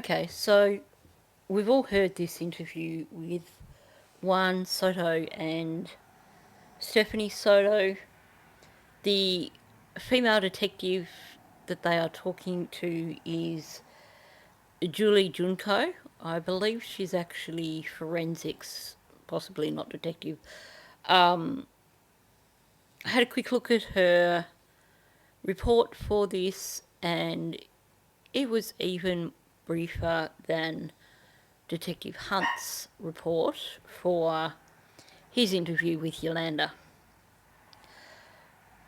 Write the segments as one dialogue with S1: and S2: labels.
S1: Okay, so we've all heard this interview with Juan Soto and Stephanie Soto. The female detective that they are talking to is Julie Junko. I believe she's actually forensics, possibly not detective. I had a quick look at her report for this, and it was even briefer than Detective Hunt's report for his interview with Yolanda.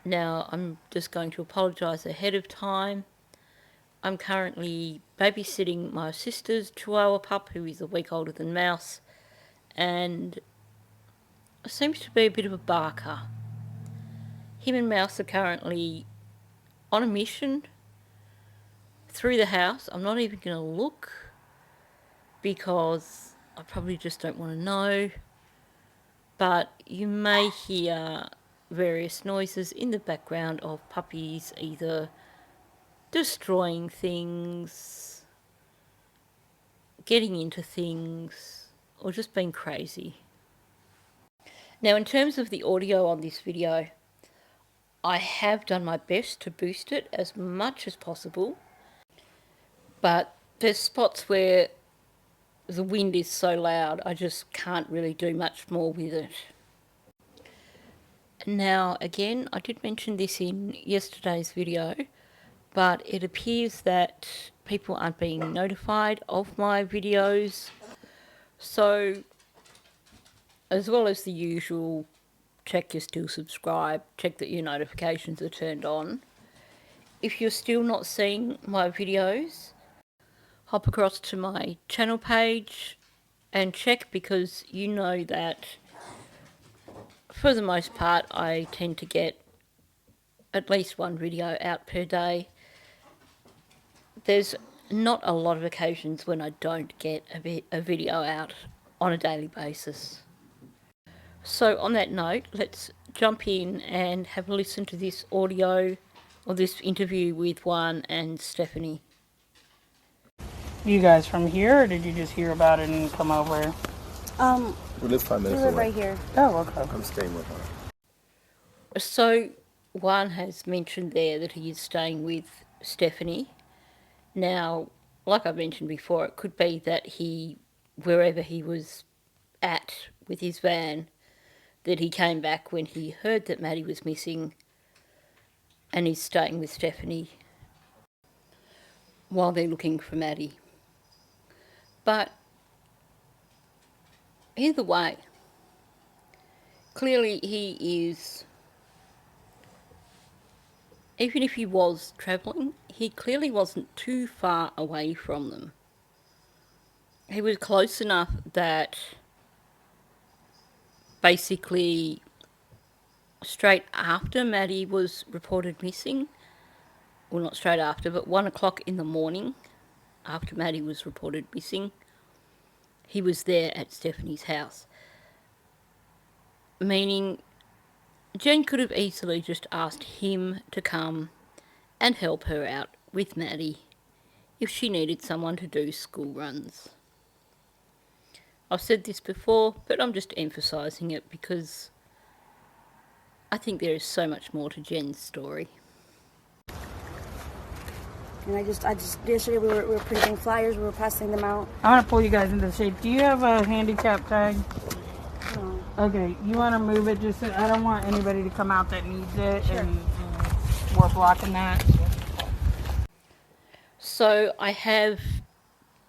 S1: Now, I'm just going to apologise ahead of time. I'm currently babysitting my sister's Chihuahua pup, who is a week older than Mouse, and seems to be a bit of a barker. Him and Mouse are currently on a mission through the house. I'm not even going to look because I probably just don't want to know. But you may hear various noises in the background of puppies either destroying things, getting into things, or just being crazy. Now, in terms of the audio on this video, I have done my best to boost it as much as possible, but there's spots where the wind is so loud I just can't really do much more with it. Now, again, I did mention this in yesterday's video, but it appears that people aren't being notified of my videos. So, as well as the usual, check you're still subscribed, check that your notifications are turned on. If you're still not seeing my videos, hop across to my channel page and check, because you know that for the most part I tend to get at least one video out per day. There's not a lot of occasions when I don't get a video out on a daily basis. So on that note, let's jump in and have a listen to this audio, or this interview with Juan and Stephanie.
S2: You guys from here, or did you just hear about it and come over?
S3: We live 5 minutes
S4: We live
S3: away.
S4: right here.
S2: Oh, okay.
S3: I'm staying with her.
S1: So Juan has mentioned there that he is staying with Stephanie. Now, like I mentioned before, it could be that wherever he was at with his van, that he came back when he heard that Maddie was missing and is staying with Stephanie while they're looking for Maddie. But either way, clearly he is, even if he was travelling, he clearly wasn't too far away from them. He was close enough that basically straight after Maddie was reported missing, well, not straight after, but 1 o'clock in the morning after Maddie was reported missing, he was there at Stephanie's house. Meaning Jenn could have easily just asked him to come and help her out with Maddie if she needed someone to do school runs. I've said this before, but I'm just emphasising it because I think there is so much more to Jenn's story.
S4: And I just yesterday we were printing flyers, we were passing them out.
S2: I want to pull you guys into the shade. Do you have a handicap tag?
S4: No.
S2: Okay, you want to move it just so I don't want anybody to come out that needs it.
S4: Sure.
S2: And we're blocking that.
S1: So I have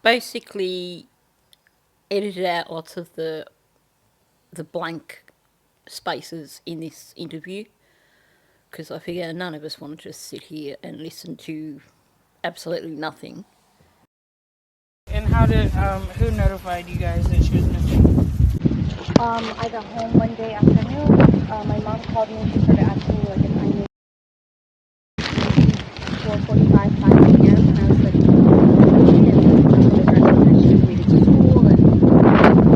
S1: basically edited out lots of the blank spaces in this interview, because I figure none of us want to just sit here and listen to absolutely nothing.
S2: And how did, who notified you guys that she was missing?
S4: I got home one day afternoon. My mom called me. She started asking me like if I knew 4:45, 5 p.m. and I was like, no. And she took me to school and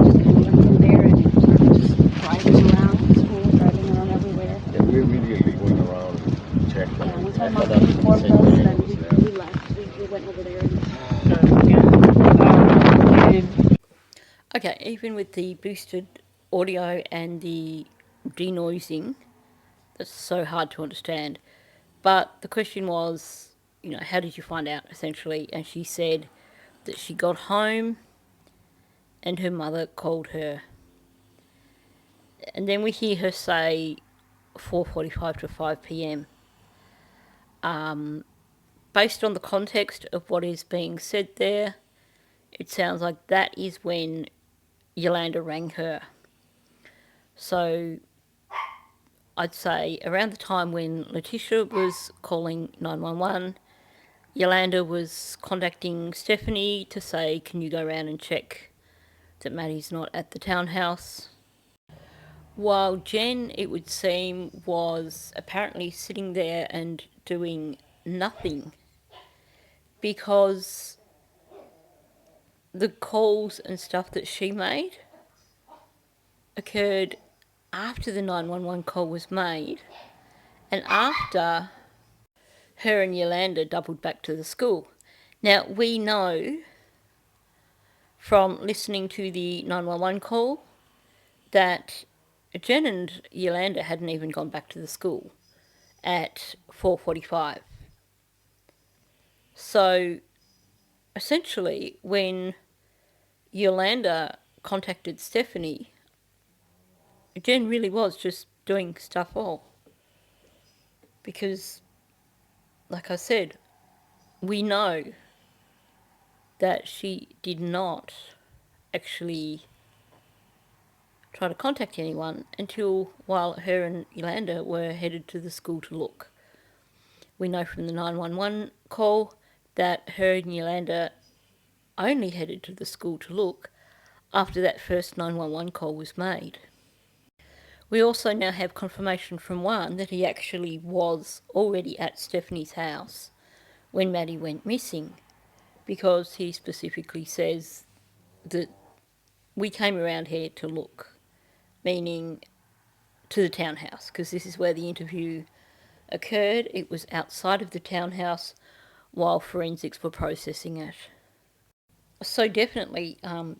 S4: just kind of went from there and started just driving around school, driving around everywhere.
S3: Yeah, we immediately went around and checked.
S4: Yeah, once my mom informed us, then we left. We went over there.
S2: Yeah.
S1: Okay, even with the boosted audio and the denoising, that's so hard to understand. But the question was, how did you find out, essentially? And she said that she got home and her mother called her. And then we hear her say 4:45 to 5 p.m. Based on the context of what is being said there, it sounds like that is when Yolanda rang her. So I'd say around the time when Letitia was calling 911, Yolanda was contacting Stephanie to say, can you go around and check that Maddie's not at the townhouse? While Jenn, it would seem, was apparently sitting there and doing nothing, because the calls and stuff that she made occurred after the 911 call was made and after her and Yolanda doubled back to the school. Now, we know from listening to the 911 call that Jenn and Yolanda hadn't even gone back to the school at 4:45. So, essentially, when Yolanda contacted Stephanie, Jenn really was just doing stuff all. Because, like I said, we know that she did not actually try to contact anyone until while her and Yolanda were headed to the school to look. We know from the 911 call that her and Yolanda only headed to the school to look after that first 911 call was made. We also now have confirmation from Juan that he actually was already at Stephanie's house when Maddie went missing, because he specifically says that we came around here to look, meaning to the townhouse, because this is where the interview occurred. It was outside of the townhouse while forensics were processing it. So definitely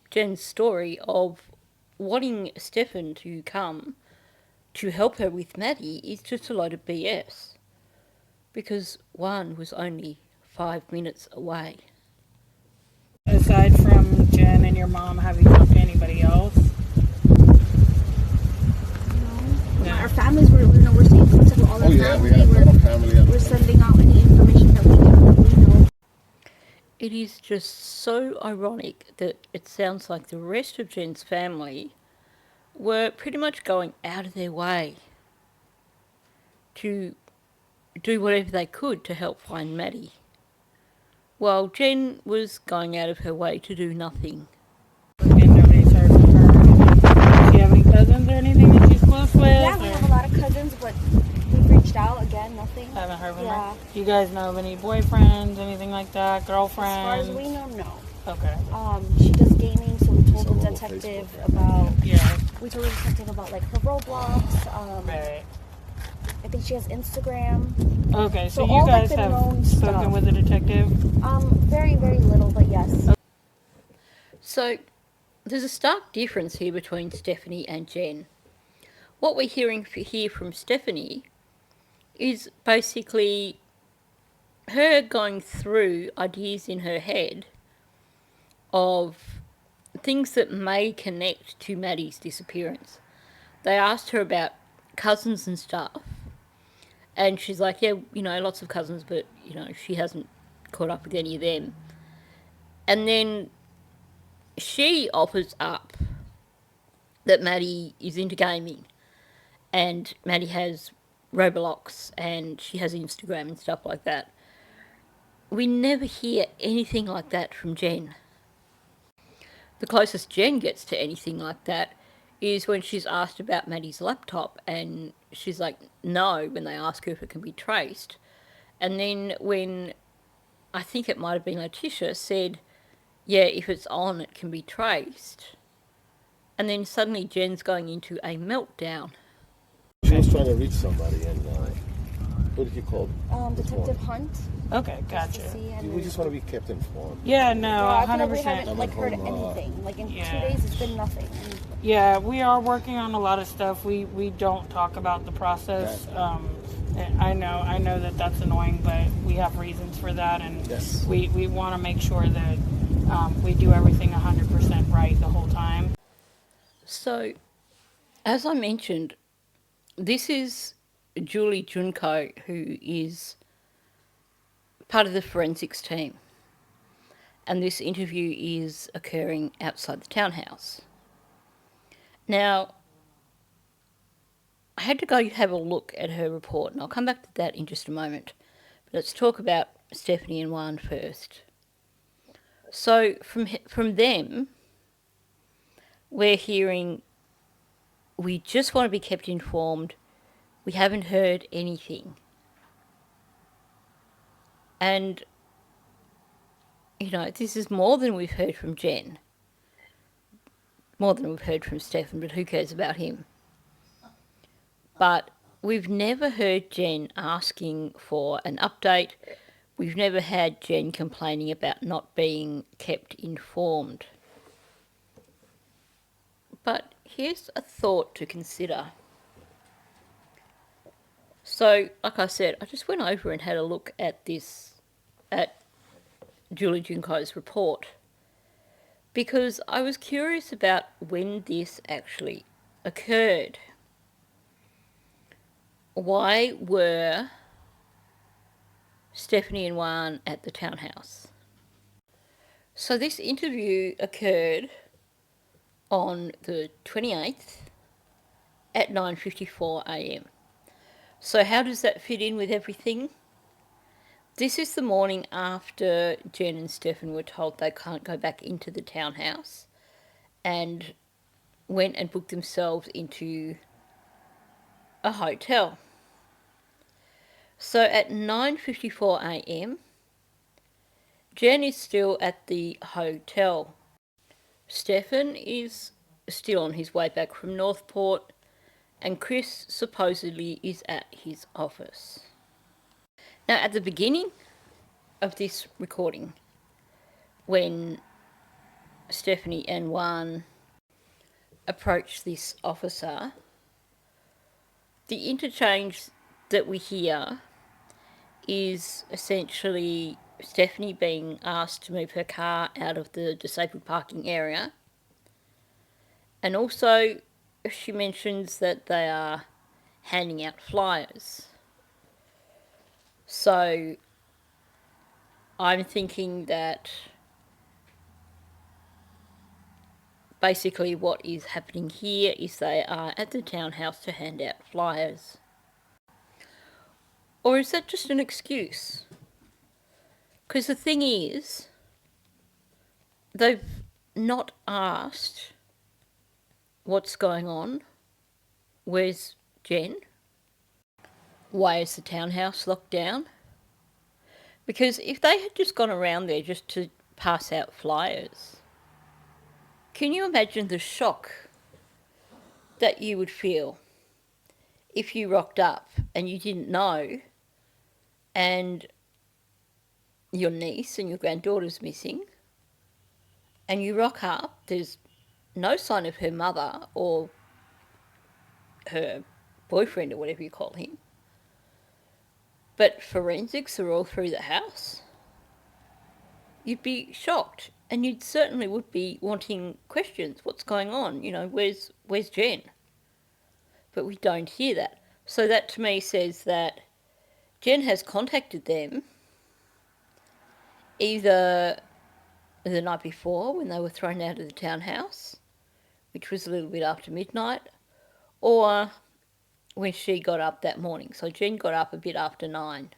S1: Jenn's story of wanting Stefan to come to help her with Maddie is just a load of BS, because Juan was only 5 minutes away.
S2: Aside from Jenn and your mom, have you talked to anybody else?
S4: No. Our families, we're staying in contact with all our family.
S3: We have a lot of family.
S4: We're sending out any information that we can, that we know.
S1: It is just so ironic that it sounds like the rest of Jen's family were pretty much going out of their way to do whatever they could to help find Maddie, while Jenn was going out of her way to do nothing.
S2: And nobody's heard from her. Do you have any cousins or anything that she's close with?
S4: Yeah, we have a lot of cousins, but we've reached out again, nothing.
S2: Haven't heard from
S4: Yeah.
S2: her. Do you guys know of any boyfriends, anything like that?
S4: As far
S2: Girlfriends?
S4: as we know, no.
S2: Okay.
S4: She does gaming, so we told
S3: Some
S4: the
S3: on
S4: detective
S3: Facebook.
S4: about.
S2: Yeah.
S4: We told the detective about like her Roblox.
S2: Right.
S4: I think she has Instagram.
S2: Okay, so
S4: So
S2: you
S4: all, like,
S2: guys
S4: the
S2: have
S4: known
S2: spoken
S4: stuff.
S2: with the detective?
S4: Very, very little, but yes.
S1: So there's a stark difference here between Stephanie and Jenn. What we're hearing here from Stephanie is basically her going through ideas in her head of things that may connect to Maddie's disappearance. They asked her about cousins and stuff, and she's like, yeah, lots of cousins, but, she hasn't caught up with any of them. And then she offers up that Maddie is into gaming, and Maddie has Roblox, and she has Instagram and stuff like that. We never hear anything like that from Jenn. The closest Jenn gets to anything like that is when she's asked about Maddie's laptop, and she's like, no, when they ask her if it can be traced. And then when, I think it might have been Letitia, said, yeah, if it's on, it can be traced. And then suddenly Jen's going into a meltdown.
S3: She was trying to reach somebody, and What did you call?
S4: Detective Hunt.
S2: Okay,
S4: Just to
S2: gotcha.
S4: see, and
S3: We just want to be kept informed.
S2: Yeah, no,
S4: I feel like we
S2: 100%.
S4: haven't like heard
S3: Home,
S4: anything. Like in 2
S2: yeah.
S4: days, it's been nothing.
S2: Yeah, we are working on a lot of stuff. We don't talk about the process. And I know that that's annoying, but we have reasons for that, and
S3: Yes.
S2: we want to make sure that we do everything 100% right the whole time.
S1: So, as I mentioned, this is Julie Junko, who is part of the forensics team. And this interview is occurring outside the townhouse. Now, I had to go have a look at her report, and I'll come back to that in just a moment. But let's talk about Stephanie and Juan first. So, from them, we're hearing, we just want to be kept informed. We haven't heard anything. And, you know, this is more than we've heard from Jenn. More than we've heard from Stephen, but who cares about him? But we've never heard Jenn asking for an update. We've never had Jenn complaining about not being kept informed. But here's a thought to consider. So, like I said, I just went over and had a look at Julie Junko's report, because I was curious about when this actually occurred. Why were Stephanie and Juan at the townhouse? So this interview occurred on the 28th at 9:54 a.m. So how does that fit in with everything? This is the morning after Jenn and Stephen were told they can't go back into the townhouse, and went and booked themselves into a hotel. So at 9:54 a.m, Jenn is still at the hotel. Stephen is still on his way back from Northport, and Chris supposedly is at his office. Now, at the beginning of this recording, when Stephanie and Juan approach this officer, the interchange that we hear is essentially Stephanie being asked to move her car out of the disabled parking area. And also, she mentions that they are handing out flyers. So, I'm thinking that basically what is happening here is they are at the townhouse to hand out flyers. Or is that just an excuse? Because the thing is, they've not asked what's going on. Where's Jenn? Why is the townhouse locked down? Because if they had just gone around there just to pass out flyers, can you imagine the shock that you would feel if you rocked up and you didn't know, and your niece and your granddaughter's missing, and you rock up, there's no sign of her mother or her boyfriend or whatever you call him, but forensics are all through the house? You'd be shocked, and you certainly would be wanting questions. What's going on? You know, where's Jenn? But we don't hear that. So that to me says that Jenn has contacted them either the night before when they were thrown out of the townhouse, which was a little bit after midnight, or when she got up that morning. So Jenn got up a bit after 9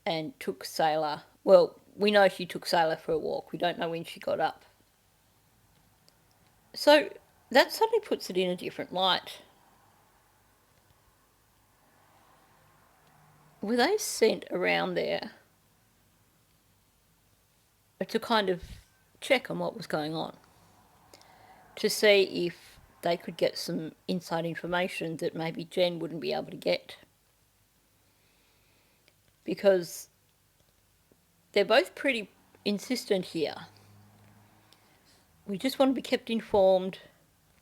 S1: and took Sailor. Well, we know she took Sailor for a walk. We don't know when she got up. So that suddenly puts it in a different light. Were they sent around there to kind of check on what was going on, to see if they could get some inside information that maybe Jenn wouldn't be able to get? because they're both pretty insistent here. We just want to be kept informed.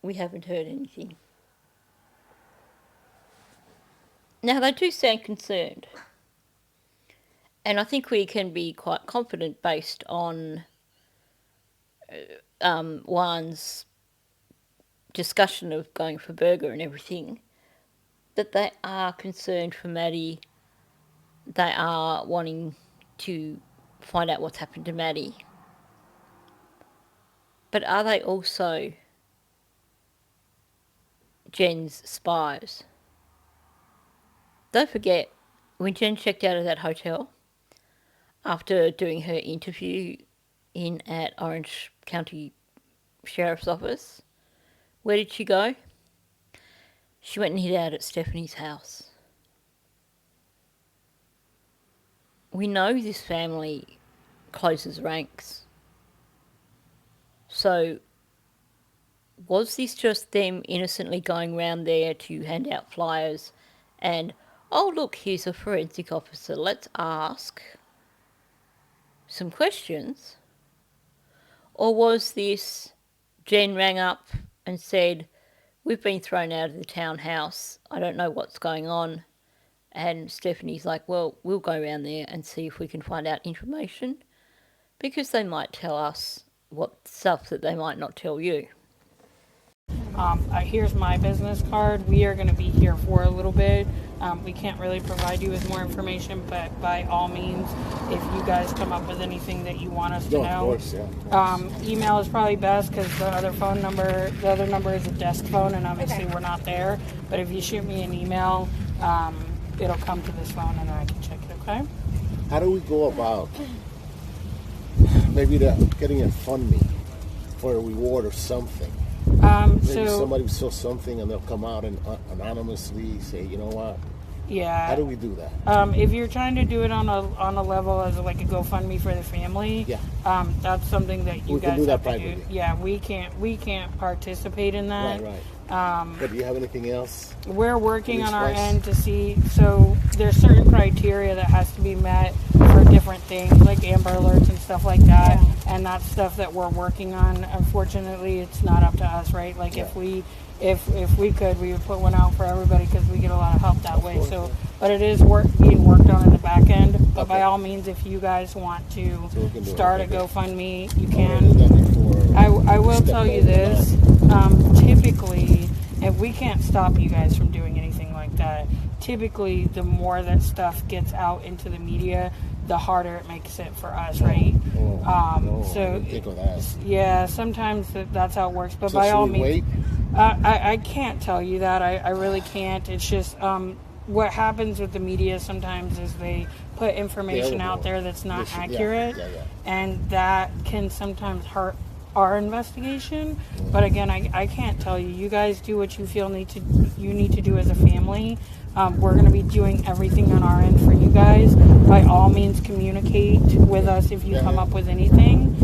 S1: We haven't heard anything. Now, they do sound concerned. And I think we can be quite confident based on Juan's discussion of going for burger and everything, that they are concerned for Maddie. They are wanting to find out what's happened to Maddie. But are they also Jenn's spies? Don't forget, when Jenn checked out of that hotel after doing her interview in at Orange County Sheriff's Office, where did she go? She went and hid out at Stephanie's house. We know this family closes ranks. So, was this just them innocently going round there to hand out flyers and, oh look, here's a forensic officer, let's ask some questions? Or was this Jenn rang up and said, we've been thrown out of the townhouse, I don't know what's going on, and Stephanie's like, well, we'll go around there and see if we can find out information, because they might tell us what stuff that they might not tell you.
S2: Here's my business card. We are going to be here for a little bit. We can't really provide you with more information, but by all means, if you guys come up with anything that you want us to know,
S3: of course, yeah.
S2: Email is probably best because the other number is a desk phone, and obviously we're not there. But if you shoot me an email, it'll come to this phone, and then I can check it. Okay?
S3: How do we go about maybe getting a fund me for a reward or something? Maybe somebody will sell something and they'll come out and anonymously say, you know what?
S2: Yeah.
S3: How do we do that?
S2: If you're trying to do it on a level as like a GoFundMe for the family, that's something that you guys have to do. Yeah, we can't participate in that.
S3: Right. But do you have anything else?
S2: We're working on our end to see. So there's certain criteria that has to be met for different things, like Amber Alerts and stuff like that. Yeah. And that's stuff that we're working on. Unfortunately, it's not up to us, right? Like if we could, we would put one out for everybody because we get a lot of help that way. So, but it is being worked on in the back end. But by all means, if you guys want to start a GoFundMe, you can. I will tell you this. Typically, and we can't stop you guys from doing anything like that. Typically, the more that stuff gets out into the media, the harder it makes it for us, right?
S3: I didn't think of that.
S2: Yeah, sometimes that's how it works. But
S3: So
S2: by all
S3: should we
S2: means,
S3: wait?
S2: I can't tell you that. I really can't. It's just what happens with the media sometimes is they put information out there that's not accurate, and that can sometimes hurt our investigation. But again, I can't tell you. You guys do what you feel you need to do as a family. We're going to be doing everything on our end for you guys. By all means, communicate with us if you come up with anything.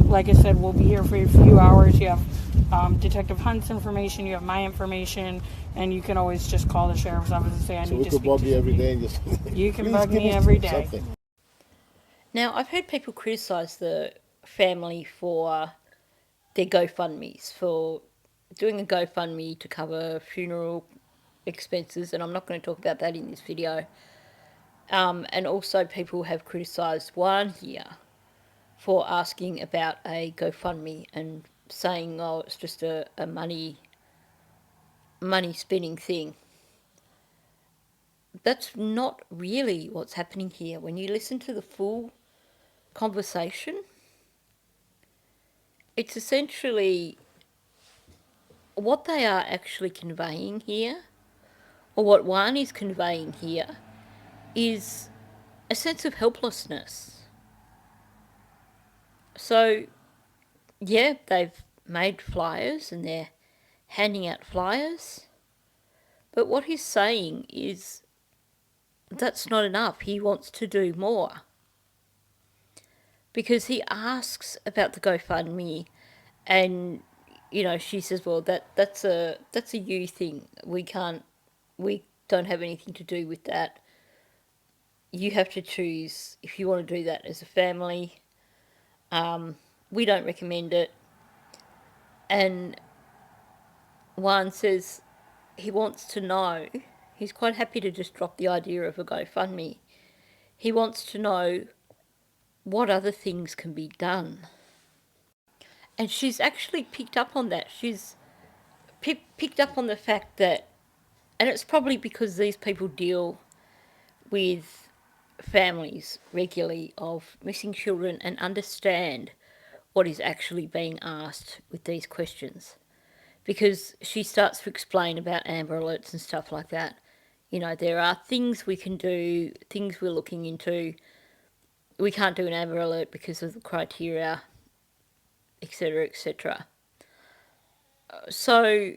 S2: Like I said, we'll be here for a few hours. You have Detective Hunt's information, you have my information, and you can always just call the sheriff's office and say, I need to speak to
S3: So we could bug you every day and just...
S2: You can bug me every day.
S3: Something.
S1: Now, I've heard people criticise the family for their GoFundMes, for doing a GoFundMe to cover funeral expenses, and I'm not going to talk about that in this video. And also people have criticised Juan here for asking about a GoFundMe and saying, oh, it's just a money spinning thing. That's not really what's happening here. When you listen to the full conversation, it's essentially what they are actually conveying here, or what Juan is conveying here, is a sense of helplessness. So, yeah, they've made flyers and they're handing out flyers, but what he's saying is that's not enough. He wants to do more. Because he asks about the GoFundMe, and she says, well, that's a you thing. We don't have anything to do with that. you have to choose if you want to do that as a family. We don't recommend it. And Juan says he wants to know, he's quite happy to just drop the idea of a GoFundMe. He wants to know what other things can be done. And she's actually picked up on that. She's picked up on the fact that, and it's probably because these people deal with families regularly of missing children and understand what is actually being asked with these questions. Because she starts to explain about Amber Alerts and stuff like that. You know, there are things we can do, things we're looking into. We can't do an Amber Alert because of the criteria, etc., etc. So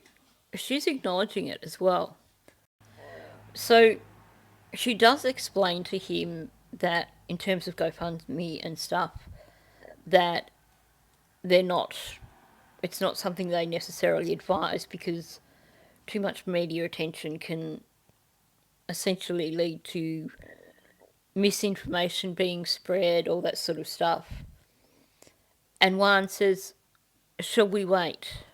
S1: she's acknowledging it as well. So she does explain to him that in terms of GoFundMe and stuff, that it's not something they necessarily advise because too much media attention can essentially lead to misinformation being spread, all that sort of stuff. And Juan says, shall we wait?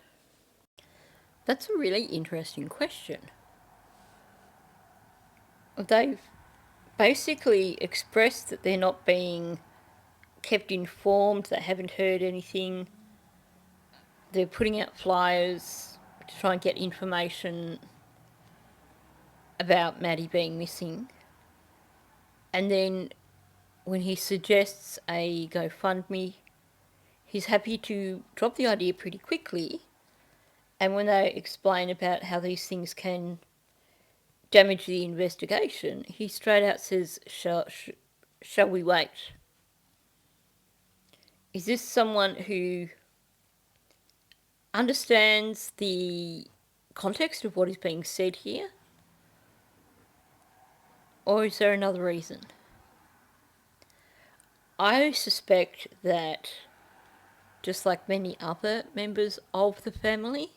S1: That's a really interesting question. They've basically expressed that they're not being kept informed, they haven't heard anything. They're putting out flyers to try and get information about Maddie being missing. And then when he suggests a GoFundMe, he's happy to drop the idea pretty quickly. And when they explain about how these things can damage the investigation, he straight out says, shall we wait? Is this someone who understands the context of what is being said here? Or is there another reason? I suspect that, just like many other members of the family,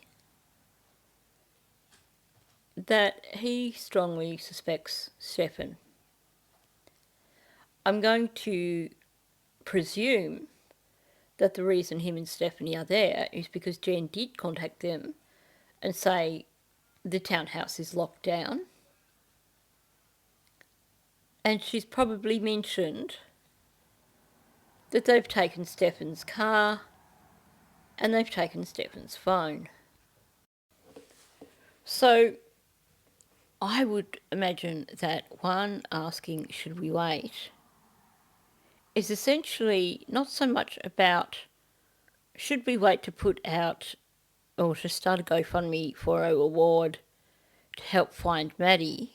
S1: that he strongly suspects Stefan. I'm going to presume that the reason him and Stephanie are there is because Jenn did contact them and say the townhouse is locked down. And she's probably mentioned that they've taken Stefan's car and they've taken Stefan's phone. So I would imagine that Juan asking, should we wait, is essentially not so much about should we wait to put out or to start a GoFundMe for a reward to help find Maddie.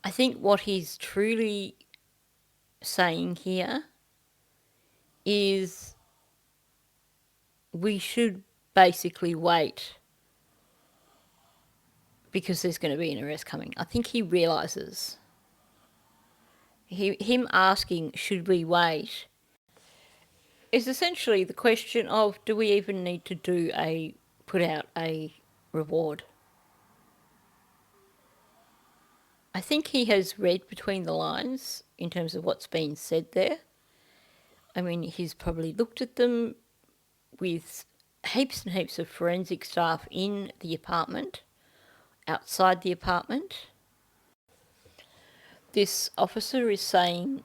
S1: I think what he's truly saying here is we should basically wait because there's going to be an arrest coming. I think he realises. Him asking, should we wait, is essentially the question of, do we even need to put out a reward? I think he has read between the lines in terms of what's been said there. I mean, he's probably looked at them with heaps and heaps of forensic staff in the apartment, outside the apartment. This officer is saying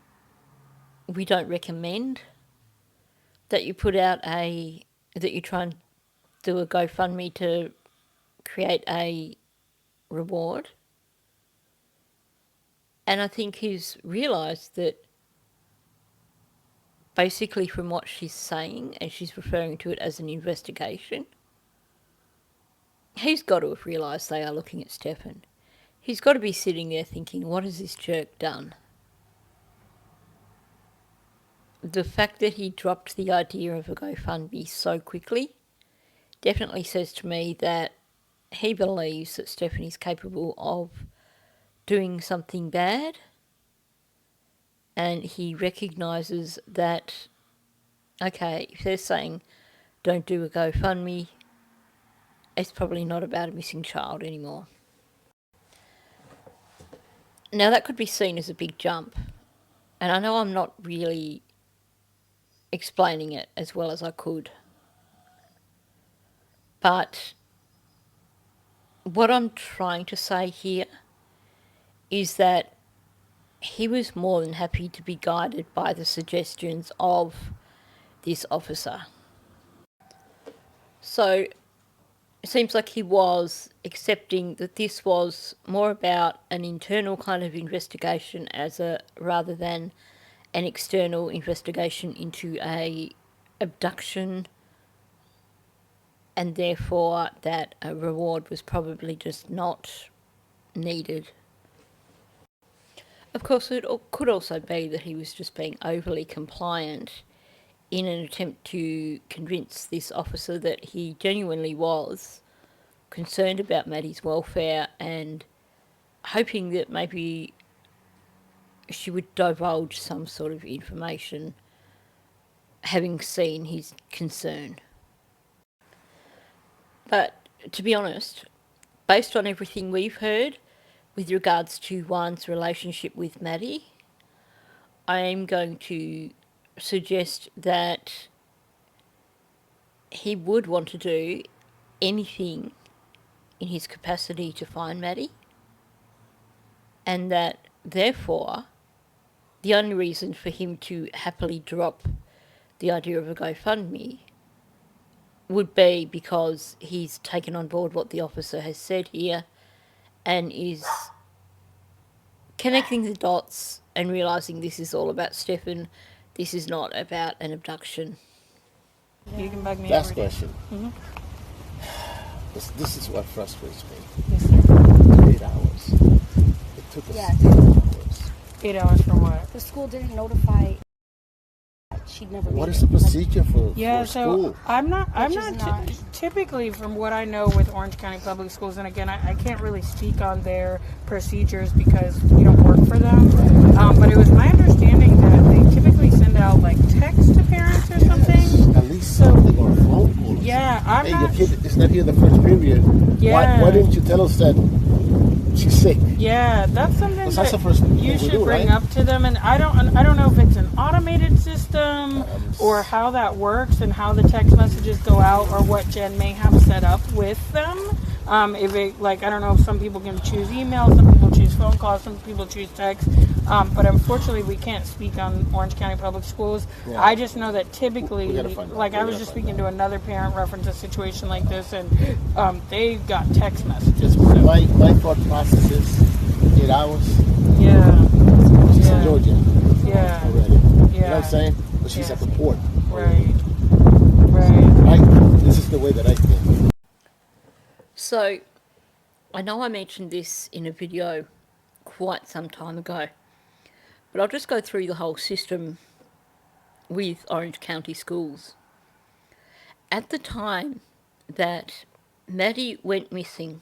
S1: we don't recommend that you put out that you try and do a GoFundMe to create a reward. And I think he's realised that basically from what she's saying, and she's referring to it as an investigation, he's got to have realised they are looking at Stefan. He's got to be sitting there thinking, what has this jerk done? The fact that he dropped the idea of a GoFundMe so quickly definitely says to me that he believes that Stephanie's capable of doing something bad, and he recognises that, okay, if they're saying don't do a GoFundMe, it's probably not about a missing child anymore. Now, that could be seen as a big jump, and I know I'm not really explaining it as well as I could. But what I'm trying to say here is that he was more than happy to be guided by the suggestions of this officer. So it seems like he was accepting that this was more about an internal kind of investigation rather than an external investigation into a abduction, and therefore that a reward was probably just not needed. Of course, it could also be that he was just being overly compliant in an attempt to convince this officer that he genuinely was concerned about Maddie's welfare and hoping that maybe she would divulge some sort of information, having seen his concern. But to be honest, based on everything we've heard with regards to Juan's relationship with Maddie, I am going to suggest that he would want to do anything in his capacity to find Maddie, and that therefore the only reason for him to happily drop the idea of a GoFundMe would be because he's taken on board what the officer has said here and is connecting the dots and realising this is all about Stefan. This is not about an abduction.
S2: You can bug me.
S3: Last question. This is what frustrates me.
S2: Yes, sir.
S3: 8 hours. It took us 8 hours.
S2: 8 hours for what?
S4: The school didn't notify. She'd never.
S3: What is the procedure for
S2: Yeah,
S3: school?
S2: so I'm not typically, from what I know with Orange County Public Schools, and again, I can't really speak on their procedures because we don't work for them. But it was my understanding that they typically send out like text to parents or something.
S3: At least something or a phone call.
S2: Yeah, I'm
S3: hey,
S2: not.
S3: your kid is not here the first period.
S2: Yeah.
S3: Why didn't you tell us that she's sick?
S2: Yeah, that's something
S3: That's the
S2: that
S3: first thing
S2: you
S3: we
S2: should
S3: do,
S2: bring
S3: right?
S2: up to them. And I don't know if it's an automated system or how that works and how the text messages go out or what Jenn may have set up with them. If it, like, I don't know if some people can choose email, some people choose phone calls, some people choose text. But unfortunately, we can't speak on Orange County Public Schools.
S3: Yeah.
S2: I just know that typically,
S3: We gotta find out.
S2: like, I was just speaking to another parent reference a situation like this, and they got text messages. So.
S3: My thought process is 8 hours.
S2: Yeah.
S3: She's
S2: Yeah.
S3: in Georgia
S2: Yeah.
S3: already. You know what
S2: Yeah.
S3: I'm saying? But she's
S2: Yeah.
S3: at the port.
S2: Right. Right.
S3: This is the way that I think.
S1: So, I know I mentioned this in a video quite some time ago, but I'll just go through the whole system with Orange County Schools. At the time that Maddie went missing,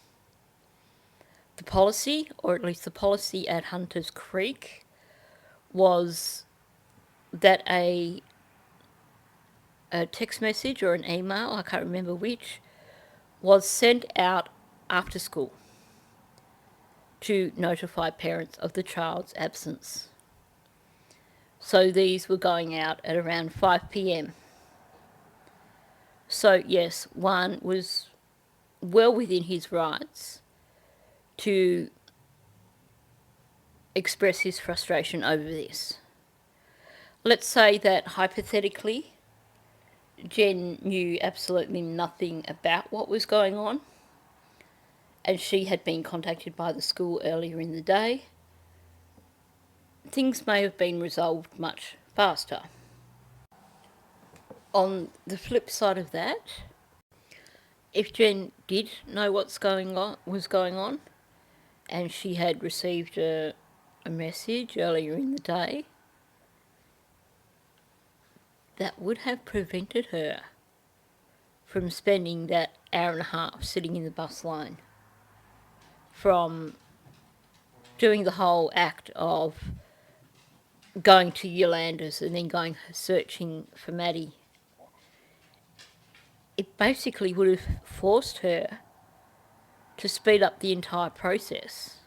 S1: the policy, or at least the policy at Hunters Creek, was that a text message or an email, I can't remember which, was sent out after school to notify parents of the child's absence. So these were going out at around 5 p.m. So yes, Juan was well within his rights to express his frustration over this. Let's say that hypothetically, Jenn knew absolutely nothing about what was going on, and she had been contacted by the school earlier in the day. Things may have been resolved much faster. On the flip side of that, if Jenn did know was going on, and she had received a message earlier in the day, that would have prevented her from spending that hour and a half sitting in the bus line, from doing the whole act of going to Yolanda's and then going searching for Maddie. It basically would have forced her to speed up the entire process.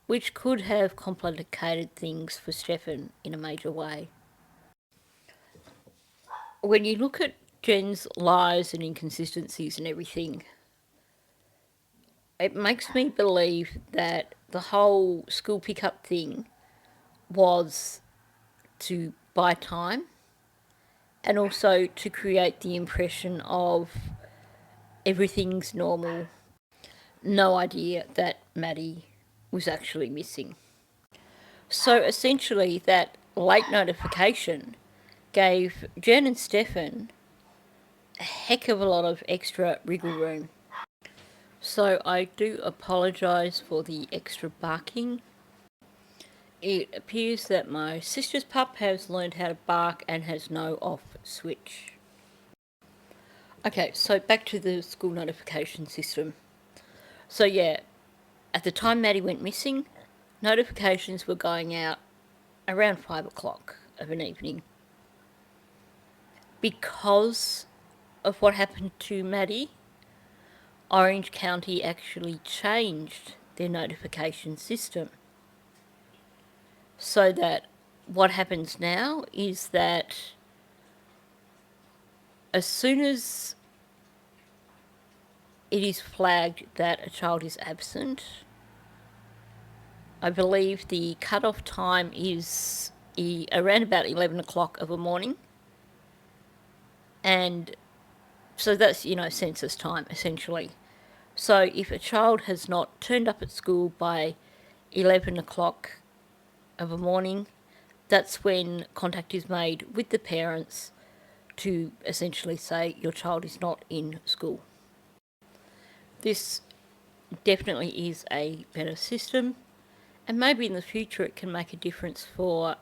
S1: which could have complicated things for Stefan in a major way. When you look at Jenn's lies and inconsistencies and everything, it makes me believe that the whole school pickup thing was to buy time and also to create the impression of everything's normal, no idea that Maddie was actually missing. So essentially that late notification gave Jenn and Stefan a heck of a lot of extra wriggle room. So I do apologise for the extra barking. It appears that my sister's pup has learned how to bark and has no off switch. Okay, so back to the school notification system. So yeah, at the time Maddie went missing, notifications were going out around 5 o'clock of an evening. Because of what happened to Maddie, Orange County actually changed their notification system. So that what happens now is that as soon as it is flagged that a child is absent, I believe the cut-off time is around about 11 o'clock of a morning. And so that's, census time, essentially. So if a child has not turned up at school by 11 o'clock of a morning, that's when contact is made with the parents to essentially say your child is not in school. This definitely is a better system, and maybe in the future it can make a difference for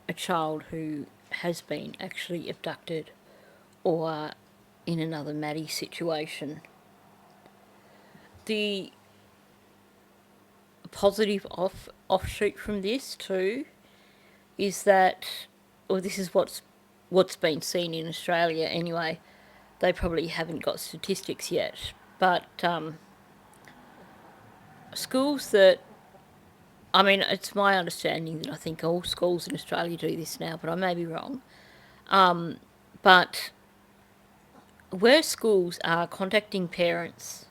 S1: a child who has been actually abducted or in another Maddie situation. The positive offshoot from this too is that, or this is what's been seen in Australia anyway. They probably haven't got statistics yet, but schools that, it's my understanding that I think all schools in Australia do this now, but I may be wrong. But where schools are contacting parents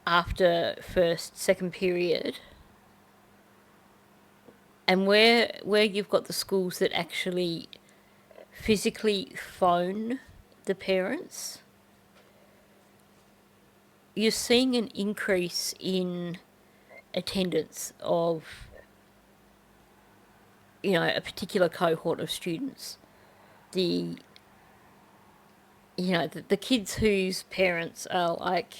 S1: after second period, and where you've got the schools that actually physically phone the parents, you're seeing an increase in attendance of, a particular cohort of students. The kids whose parents are like,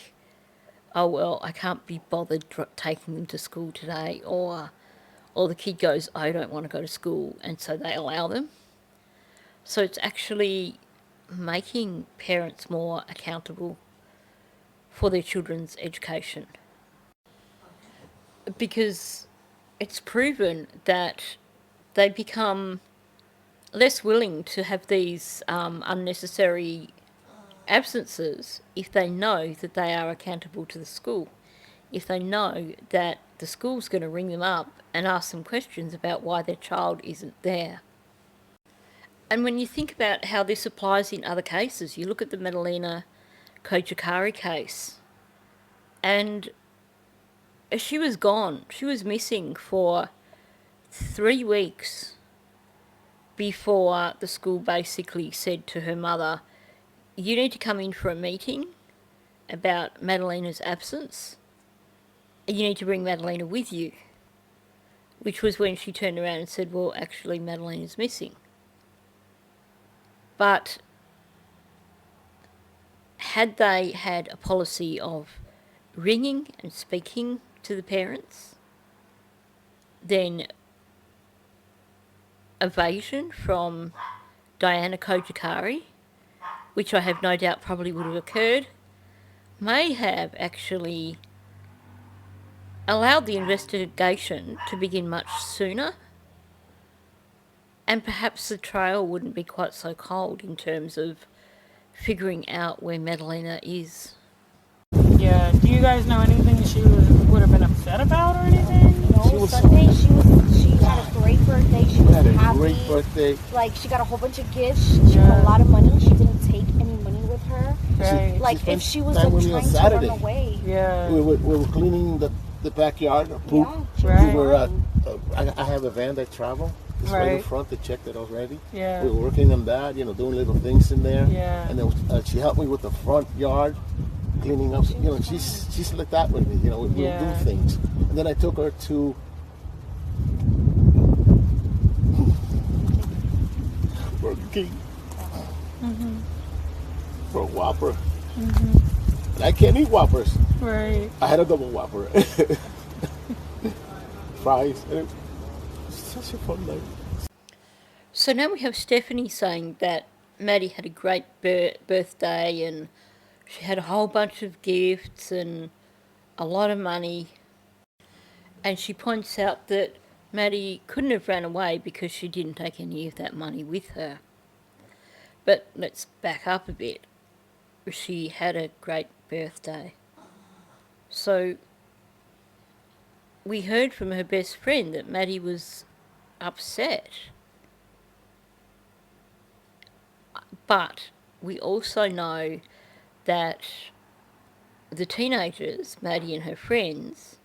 S1: oh, well, I can't be bothered taking them to school today, or the kid goes, I don't want to go to school, and so they allow them. So it's actually making parents more accountable for their children's education. Because it's proven that they become less willing to have these unnecessary absences if they know that they are accountable to the school. If they know that the school's going to ring them up and ask them questions about why their child isn't there. And when you think about how this applies in other cases, you look at the Madeline Soto case, and she was gone. She was missing for 3 weeks before the school basically said to her mother, you need to come in for a meeting about Madalena's absence, and you need to bring Madalena with you. Which was when she turned around and said, well, actually, Madalena's missing. But had they had a policy of ringing and speaking to the parents, then evasion from Diana Kojikari, which I have no doubt probably would have occurred, may have actually allowed the investigation to begin much sooner, and perhaps the trail wouldn't be quite so cold in terms of figuring out where Madalena is.
S2: Yeah, Yeah. Do you guys know anything she would have been upset about or anything?
S4: No, Sunday she had a great birthday. She was happy.
S3: A great birthday.
S4: Like, she got a whole bunch of gifts. She got a lot of money. She didn't take any money with her.
S2: Right.
S4: Like, if she was like trying to run away.
S2: Yeah.
S3: We were cleaning the backyard, poop.
S4: Yeah,
S2: right.
S3: We were, I have a van that travel. It's right in front to check that I was ready.
S2: Yeah.
S3: We were working on that, doing little things in there.
S2: Yeah.
S3: And then she helped me with the front yard, cleaning up. She's like that with me. We do things. And then I took her to Burger King for a Whopper. And I can't eat Whoppers.
S2: Right.
S3: I had a double Whopper. Fries. And it was such a fun night.
S1: So now we have Stephanie saying that Maddie had a great birthday and she had a whole bunch of gifts and a lot of money. And she points out that Maddie couldn't have ran away because she didn't take any of that money with her. But let's back up a bit. She had a great birthday. So we heard from her best friend that Maddie was upset. But we also know that the teenagers, Maddie and her friends,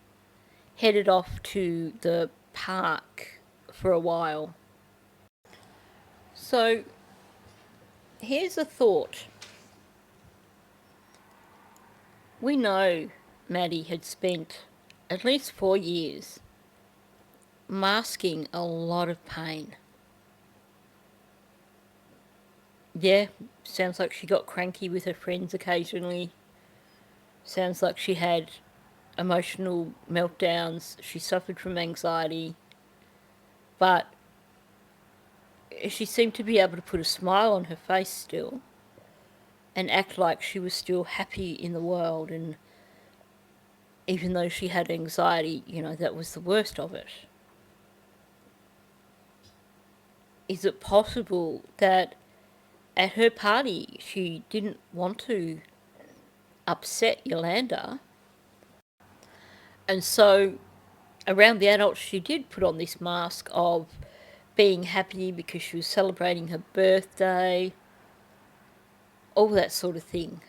S1: headed off to the park for a while. So here's a thought. We know Maddie had spent at least 4 years masking a lot of pain. Yeah, sounds like she got cranky with her friends occasionally. Sounds like she had emotional meltdowns. She suffered from anxiety. But she seemed to be able to put a smile on her face still and act like she was still happy in the world. And even though she had anxiety, that was the worst of it. Is it possible that at her party she didn't want to upset Yolanda, and so around the adults she did put on this mask of being happy because she was celebrating her birthday, all that sort of thing?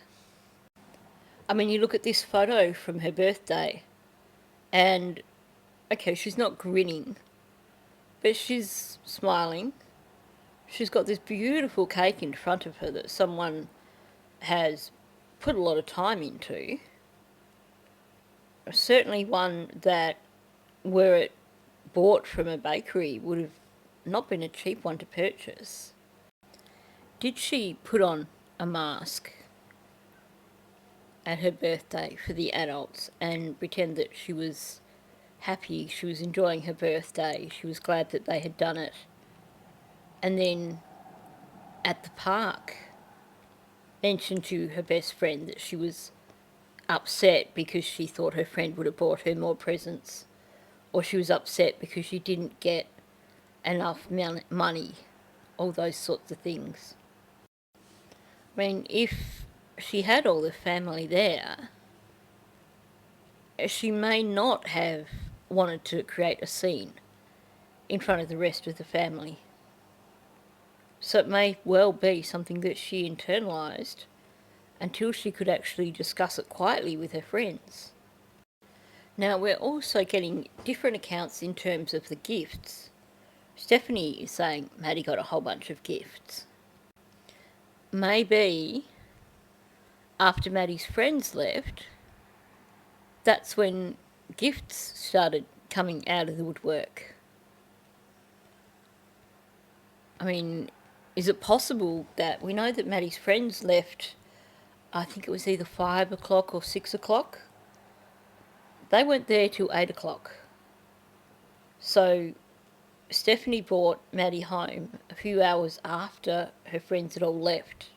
S1: I mean, you look at this photo from her birthday and, okay, she's not grinning, but she's smiling. She's got this beautiful cake in front of her that someone has put a lot of time into. Certainly one that, were it bought from a bakery, would have not been a cheap one to purchase. Did she put on a mask at her birthday for the adults and pretend that she was happy, she was enjoying her birthday, she was glad that they had done it, and then at the park mentioned to her best friend that she was upset because she thought her friend would have bought her more presents, or she was upset because she didn't get enough money, all those sorts of things? I mean, if she had all the family there, she may not have wanted to create a scene in front of the rest of the family. So it may well be something that she internalised until she could actually discuss it quietly with her friends. Now, we're also getting different accounts in terms of the gifts. Stephanie is saying Maddie got a whole bunch of gifts. Maybe after Maddie's friends left, that's when gifts started coming out of the woodwork. I mean, is it possible that we know that Maddie's friends left, I think it was either 5 o'clock or 6 o'clock? They weren't there till 8 o'clock. So Stephanie brought Maddie home a few hours after her friends had all left.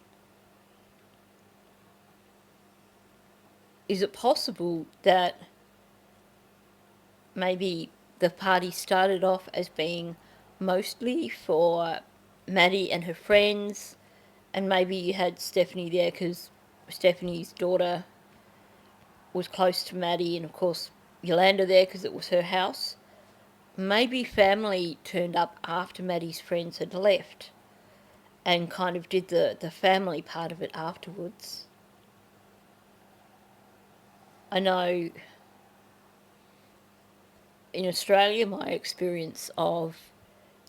S1: Is it possible that maybe the party started off as being mostly for Maddie and her friends, and maybe you had Stephanie there because Stephanie's daughter was close to Maddie and, of course, Yolanda there because it was her house. Maybe family turned up after Maddie's friends had left and kind of did the family part of it afterwards. I know in Australia my experience of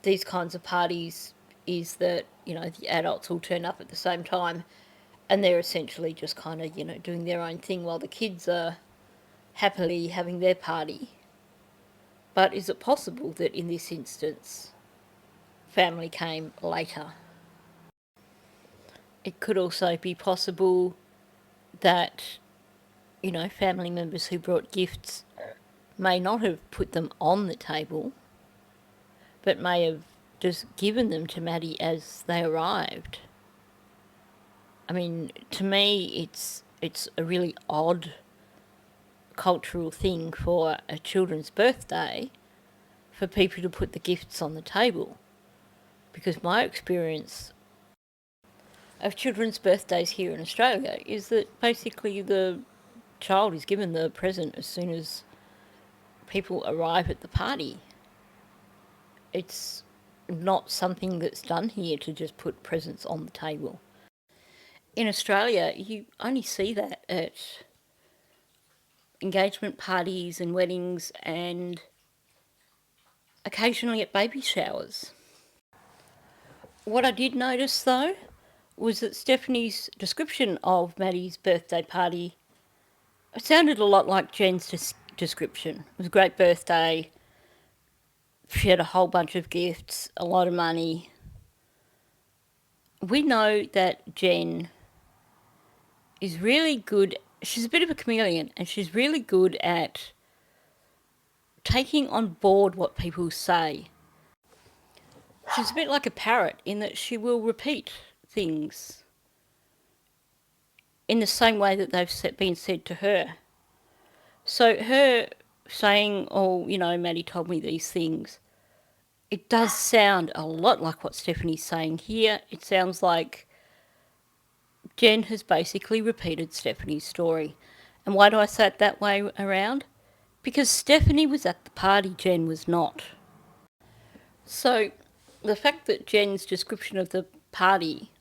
S1: these kinds of parties is that, the adults all turn up at the same time and they're essentially just kind of, doing their own thing while the kids are happily having their party. But is it possible that in this instance, family came later? It could also be possible that, family members who brought gifts may not have put them on the table, but may have just given them to Maddie as they arrived. I mean, to me, it's a really odd cultural thing for a children's birthday for people to put the gifts on the table. Because my experience of children's birthdays here in Australia is that basically the child is given the present as soon as people arrive at the party. It's not something that's done here to just put presents on the table. In Australia, you only see that at engagement parties and weddings and occasionally at baby showers. What I did notice, though, was that Stephanie's description of Maddie's birthday party sounded a lot like Jenn's description. It was a great birthday. She had a whole bunch of gifts, a lot of money. We know that Jenn is really good. She's a bit of a chameleon, and she's really good at taking on board what people say. She's a bit like a parrot in that she will repeat things in the same way that they've been said to her. So her saying, Maddie told me these things, it does sound a lot like what Stephanie's saying here. It sounds like Jenn has basically repeated Stephanie's story. And why do I say it that way around? Because Stephanie was at the party, Jenn was not. So the fact that Jenn's description of the party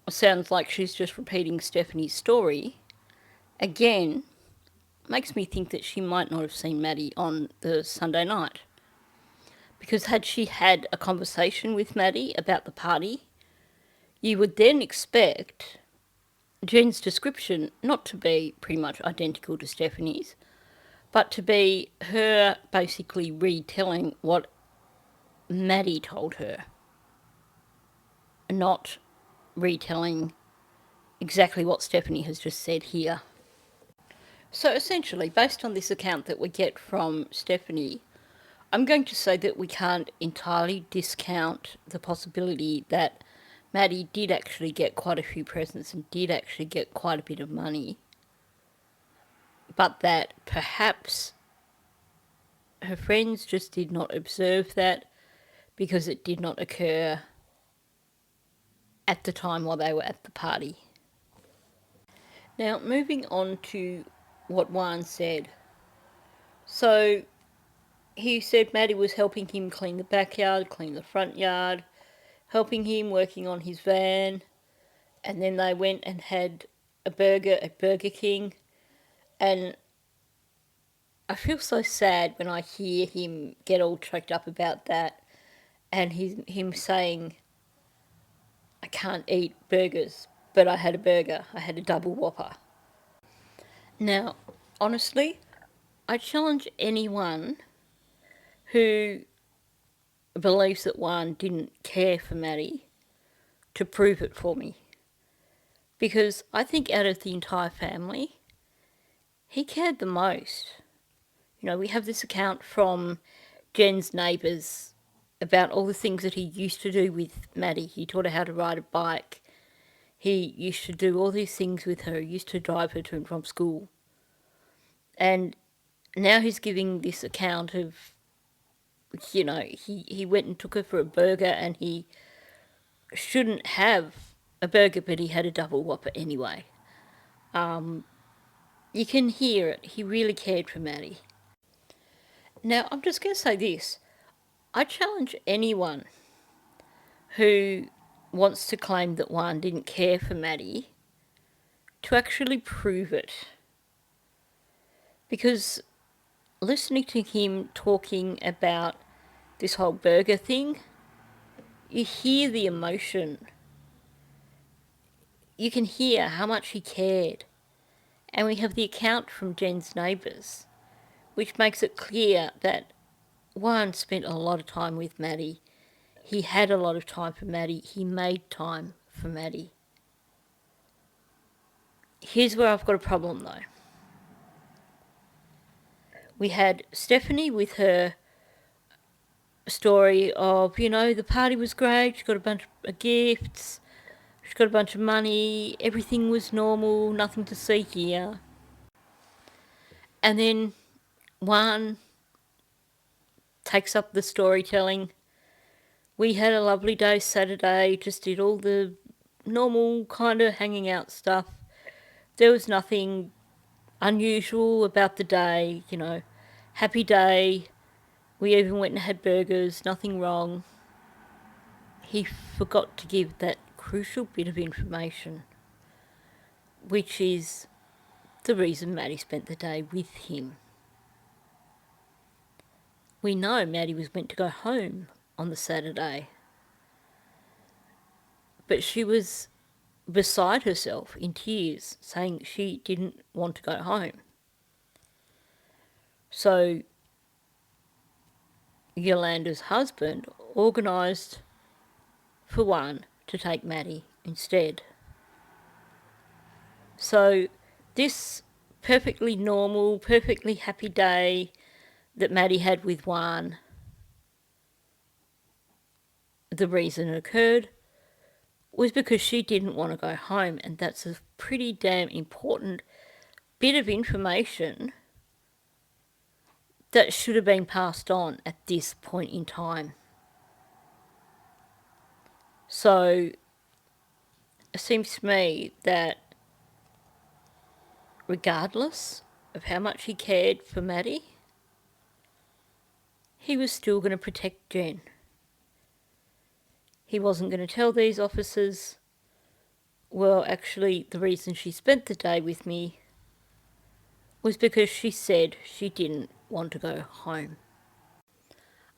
S1: sounds like she's just repeating Stephanie's story, again, makes me think that she might not have seen Maddie on the Sunday night. Because had she had a conversation with Maddie about the party, you would then expect Jenn's description not to be pretty much identical to Stephanie's, but to be her basically retelling what Maddie told her, not retelling exactly what Stephanie has just said here. So essentially, based on this account that we get from Stephanie, I'm going to say that we can't entirely discount the possibility that Maddie did actually get quite a few presents and did actually get quite a bit of money, but that perhaps her friends just did not observe that because it did not occur at the time while they were at the party. Now, moving on to what Juan said. So he said Maddie was helping him clean the backyard, clean the front yard, helping him working on his van, and then they went and had a burger at Burger King. And I feel so sad when I hear him get all choked up about that and him saying, I can't eat burgers, but I had a burger. I had a double whopper. Now, honestly, I challenge anyone who believes that Juan didn't care for Maddie to prove it for me. Because I think out of the entire family, he cared the most. We have this account from Jenn's neighbours about all the things that he used to do with Maddie. He taught her how to ride a bike. He used to do all these things with her. He used to drive her to and from school. And now he's giving this account of, he went and took her for a burger and he shouldn't have a burger, but he had a double whopper anyway. You can hear it. He really cared for Maddie. Now, I'm just going to say this. I challenge anyone who wants to claim that Juan didn't care for Maddie to actually prove it. Because listening to him talking about this whole burger thing, you hear the emotion. You can hear how much he cared. And we have the account from Jenn's neighbours, which makes it clear that Juan spent a lot of time with Maddie. He had a lot of time for Maddie. He made time for Maddie. Here's where I've got a problem though. We had Stephanie with her story of, the party was great, she got a bunch of gifts, she got a bunch of money, everything was normal, nothing to see here. And then Juan takes up the storytelling. We had a lovely day Saturday, just did all the normal kind of hanging out stuff. There was nothing unusual about the day, happy day. We even went and had burgers, nothing wrong. He forgot to give that crucial bit of information, which is the reason Maddie spent the day with him. We know Maddie was meant to go home on the Saturday, but she was beside herself in tears, saying she didn't want to go home. So Yolanda's husband organised for Juan to take Maddie instead. So this perfectly normal, perfectly happy day that Maddie had with Juan, the reason it occurred was because she didn't want to go home, and that's a pretty damn important bit of information that should have been passed on at this point in time. So it seems to me that regardless of how much he cared for Maddie, he was still going to protect Jenn. He wasn't going to tell these officers, well, actually, the reason she spent the day with me was because she said she didn't want to go home.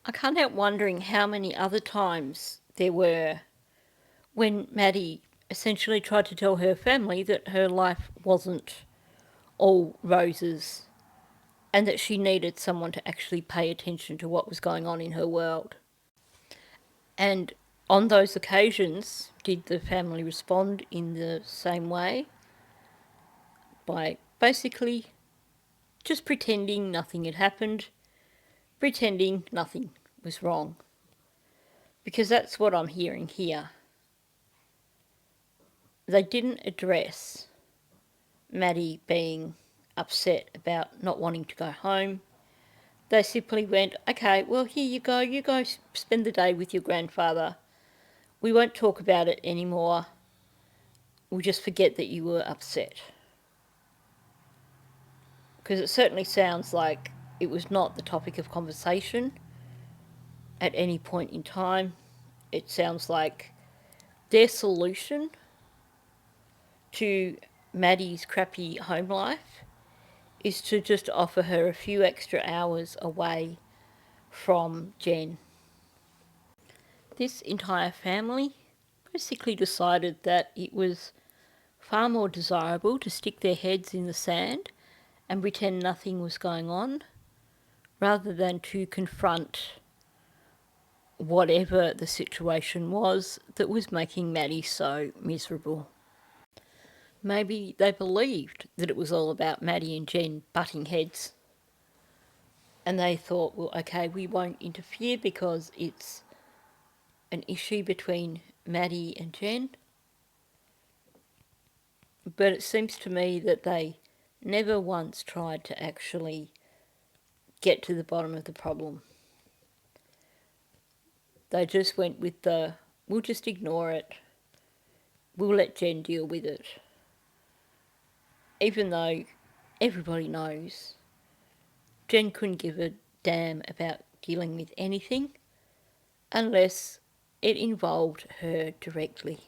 S1: I can't help wondering how many other times there were when Maddie essentially tried to tell her family that her life wasn't all roses and that she needed someone to actually pay attention to what was going on in her world. And on those occasions, did the family respond in the same way? By basically just pretending nothing had happened, pretending nothing was wrong. Because that's what I'm hearing here. They didn't address Maddie being upset about not wanting to go home. They simply went, okay, well, here you go spend the day with your grandfather. We won't talk about it anymore. We'll just forget that you were upset. Because it certainly sounds like it was not the topic of conversation at any point in time. It sounds like their solution to Maddie's crappy home life is to just offer her a few extra hours away from Jenn. This entire family basically decided that it was far more desirable to stick their heads in the sand and pretend nothing was going on rather than to confront whatever the situation was that was making Maddie so miserable. Maybe they believed that it was all about Maddie and Jenn butting heads. And they thought, well, okay, we won't interfere because it's an issue between Maddie and Jenn. But it seems to me that they never once tried to actually get to the bottom of the problem. They just went with we'll just ignore it. We'll let Jenn deal with it. Even though everybody knows Jenn couldn't give a damn about dealing with anything unless it involved her directly.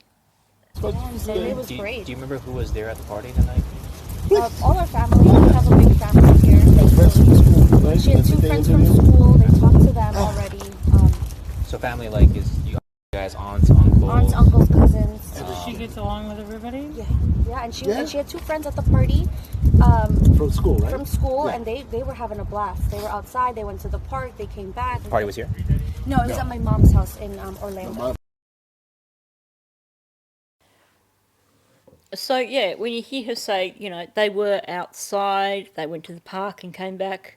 S4: It was great.
S5: Do you remember who was there at the party that night?
S4: All our family. We have a big family here. She had 2 friends from school. They talked to them already.
S5: So family, like, is you guys aunts, uncles,
S4: cousins.
S2: So she gets along with everybody?
S4: Yeah, and she had 2 friends at the party.
S3: From school, right?
S4: From school, and they were having a blast. They were outside. They went to the park. They came back.
S5: The party was here?
S4: No, it was at my mom's house in Orlando.
S1: So, yeah, when you hear her say, you know, they were outside, they went to the park and came back,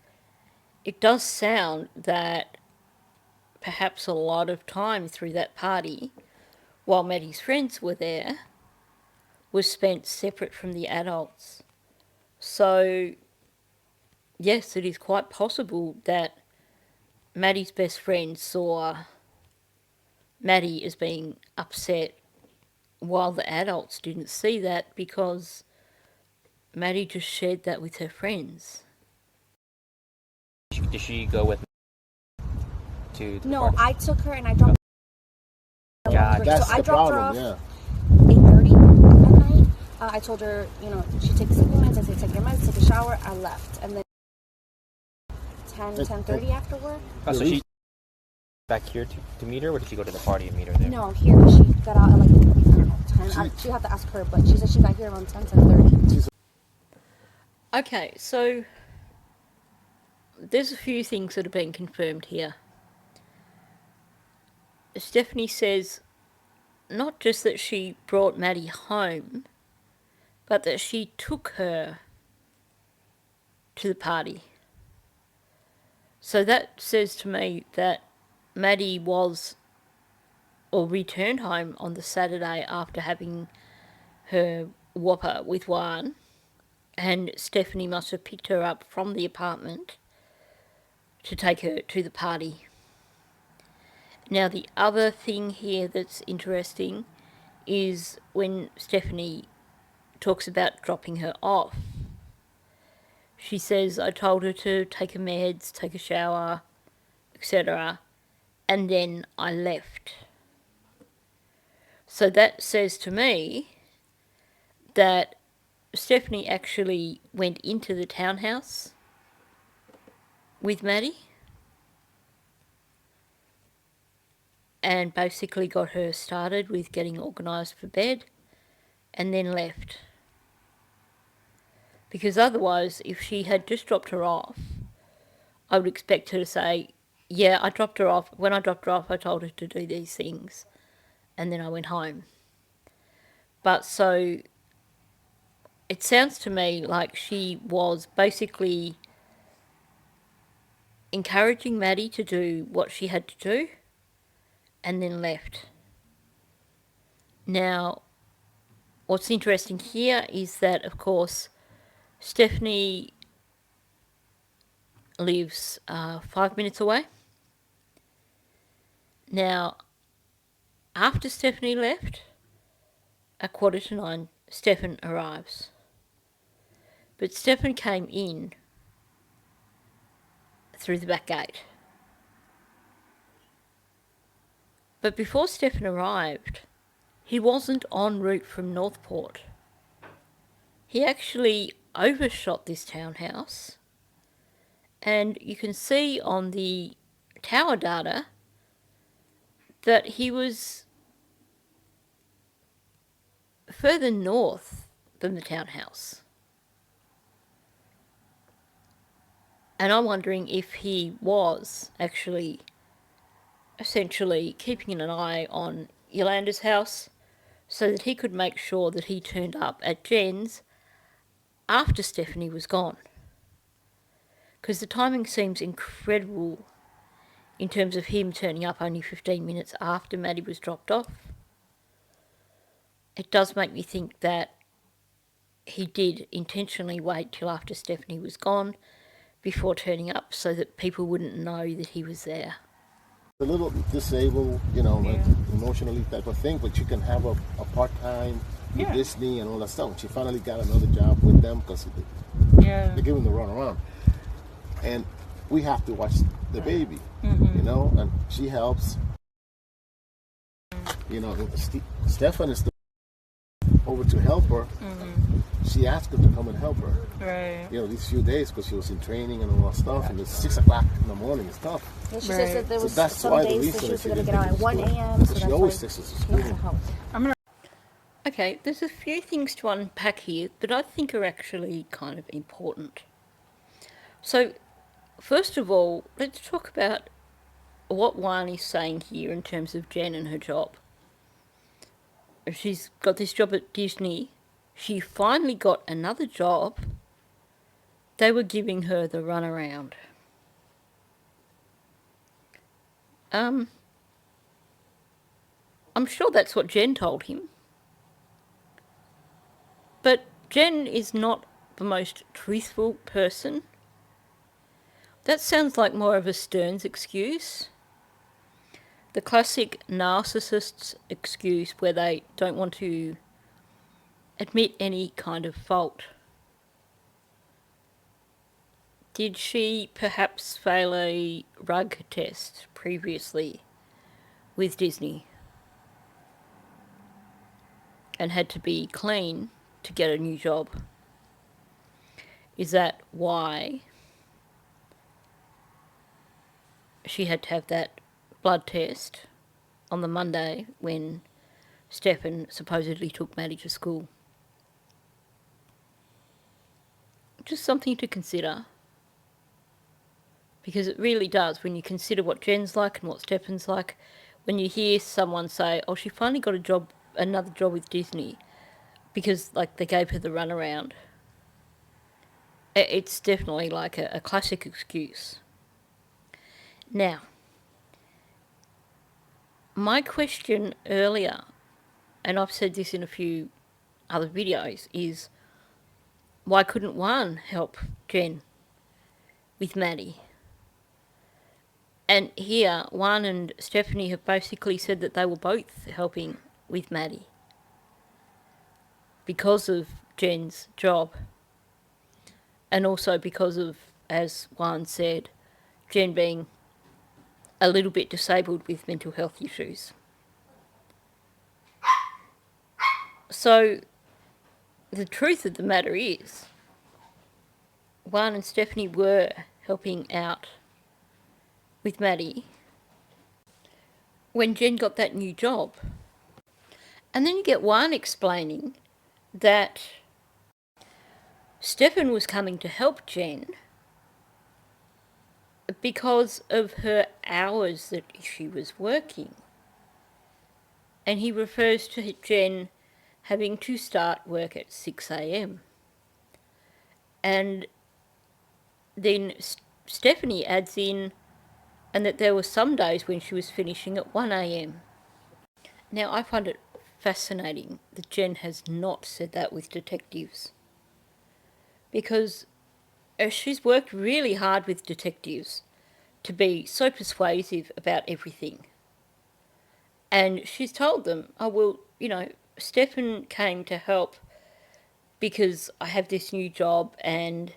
S1: it does sound that perhaps a lot of time through that party, while Maddie's friends were there, was spent separate from the adults. So, yes, it is quite possible that Maddie's best friend saw Maddie as being upset while the adults didn't see that because Maddie just shared that with her friends.
S5: Did she go with to the
S4: No,
S5: party?
S4: I took her and I dropped her.
S5: God,
S3: That's
S4: So I
S3: the
S4: dropped her
S3: problem,
S4: off
S3: yeah.
S4: 8:30 at night. I told her, she takes supplements. I said, take your meds, take a shower. I left. And then 10:30 after work.
S5: Oh, so she back here to meet her, or did she go to the party and meet her there?
S4: No, here. She got out at like, I don't know, 10. She had to ask her, but she said she got here around 10:30.
S1: Okay, so there's a few things that have been confirmed here. Stephanie says not just that she brought Maddie home, but that she took her to the party. So that says to me that Maddie was or returned home on the Saturday after having her whopper with Juan, and Stephanie must have picked her up from the apartment to take her to the party. Now, the other thing here that's interesting is when Stephanie talks about dropping her off. She says, I told her to take her meds, take a shower, etc., and then I left. So that says to me that Stephanie actually went into the townhouse with Maddie and basically got her started with getting organised for bed and then left. Because otherwise, if she had just dropped her off, I would expect her to say, yeah, I dropped her off. When I dropped her off, I told her to do these things. And then I went home. But so it sounds to me like she was basically encouraging Maddie to do what she had to do and then left. Now, what's interesting here is that, of course, Stephanie lives 5 minutes away. Now, after Stephanie left, at 9:15, Stefan arrives. But Stefan came in through the back gate. But before Stefan arrived, he wasn't en route from Northport. He actually overshot this townhouse, and you can see on the tower data that he was further north than the townhouse. And I'm wondering if he was actually essentially keeping an eye on Yolanda's house so that he could make sure that he turned up at Jenn's after Stephanie was gone. Because the timing seems incredible in terms of him turning up only 15 minutes after Maddie was dropped off. It does make me think that he did intentionally wait till after Stephanie was gone before turning up so that people wouldn't know that he was there.
S3: A little disabled, like emotionally type of thing, but you can have a part-time with Disney and all that stuff. She finally got another job with them because
S2: Yeah.
S3: They give him the run around. And we have to watch the baby, you know, and she helps. You know, Stefan is over to help her. She asked him to come and help her.
S2: Right.
S3: You know, these few days because she was in training and all that stuff, and it's 6 o'clock in the morning. It's tough.
S4: Yeah, she says that there was
S3: that's
S4: some
S3: why the
S4: days
S3: reason
S4: that she was
S3: that
S4: going to
S3: she
S4: get out at 1 a.m. So
S3: she
S4: that's
S3: always
S4: why
S3: takes us to
S4: she needs
S3: school.
S4: help.
S1: Okay, there's a few things to unpack here that I think are actually kind of important. So, first of all, let's talk about what Juan is saying here in terms of Jenn and her job. She's got this job at Disney. She finally got another job. They were giving her the runaround. I'm sure that's what Jenn told him. But Jenn is not the most truthful person. That sounds like more of a Stearns excuse. The classic narcissist's excuse where they don't want to admit any kind of fault. Did she perhaps fail a rug test previously with Disney and had to be clean to get a new job? Is that why she had to have that blood test on the Monday when Stefan supposedly took Maddie to school? Just something to consider. Because it really does, when you consider what Jen's like and what Stefan's like, when you hear someone say, oh, she finally got another job with Disney, because, like, they gave her the runaround. It's definitely like a classic excuse. Now, my question earlier, and I've said this in a few other videos, is why couldn't Juan help Jenn with Maddie? And here, Juan and Stephanie have basically said that they were both helping with Maddie because of Jen's job. And also because of, as Juan said, Jenn being a little bit disabled with mental health issues. So, the truth of the matter is, Juan and Stephanie were helping out with Maddie when Jenn got that new job. And then you get Juan explaining that Stefan was coming to help Jenn because of her hours that she was working. And he refers to Jenn having to start work at 6 a.m. And then Stephanie adds in, and that there were some days when she was finishing at 1 a.m. Now, I find it fascinating that Jenn has not said that with detectives. Because she's worked really hard with detectives to be so persuasive about everything. And she's told them, oh, well, you know, Stefan came to help because I have this new job and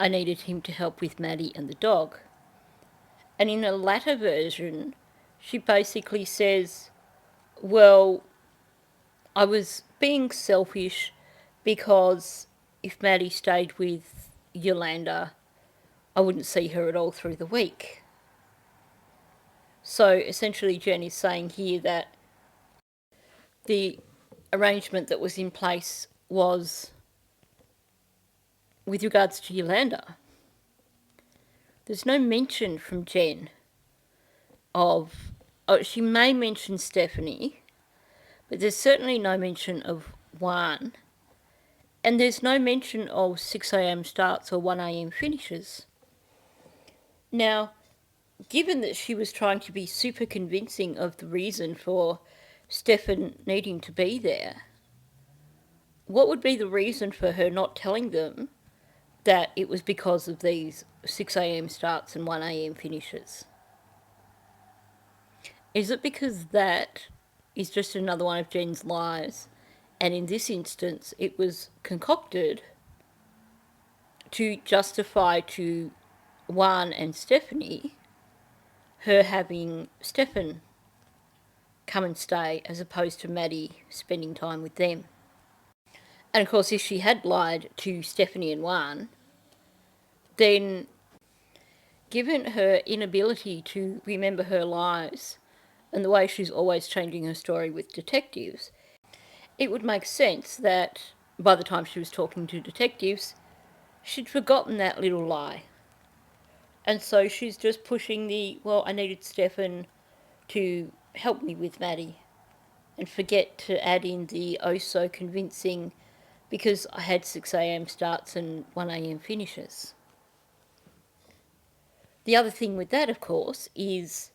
S1: I needed him to help with Maddie and the dog. And in a latter version, she basically says, well, I was being selfish because if Maddie stayed with Yolanda, I wouldn't see her at all through the week. So essentially Jenn is saying here that the arrangement that was in place was with regards to Yolanda. There's no mention from Jenn of, oh, she may mention Stephanie, but there's certainly no mention of Juan, and there's no mention of 6 a.m. starts or 1 a.m. finishes. Now, given that she was trying to be super convincing of the reason for Stefan needing to be there, what would be the reason for her not telling them that it was because of these 6 a.m. starts and 1 a.m. finishes? Is it because that is just another one of Jen's lies, and in this instance it was concocted to justify to Juan and Stephanie her having Stefan come and stay as opposed to Maddie spending time with them. And of course, if she had lied to Stephanie and Juan, then given her inability to remember her lies and the way she's always changing her story with detectives, it would make sense that by the time she was talking to detectives, she'd forgotten that little lie. And so she's just pushing the, well, I needed Stefan to help me with Maddie, and forget to add in the oh so convincing because I had 6 a.m. starts and 1 a.m. finishes. The other thing with that, of course, is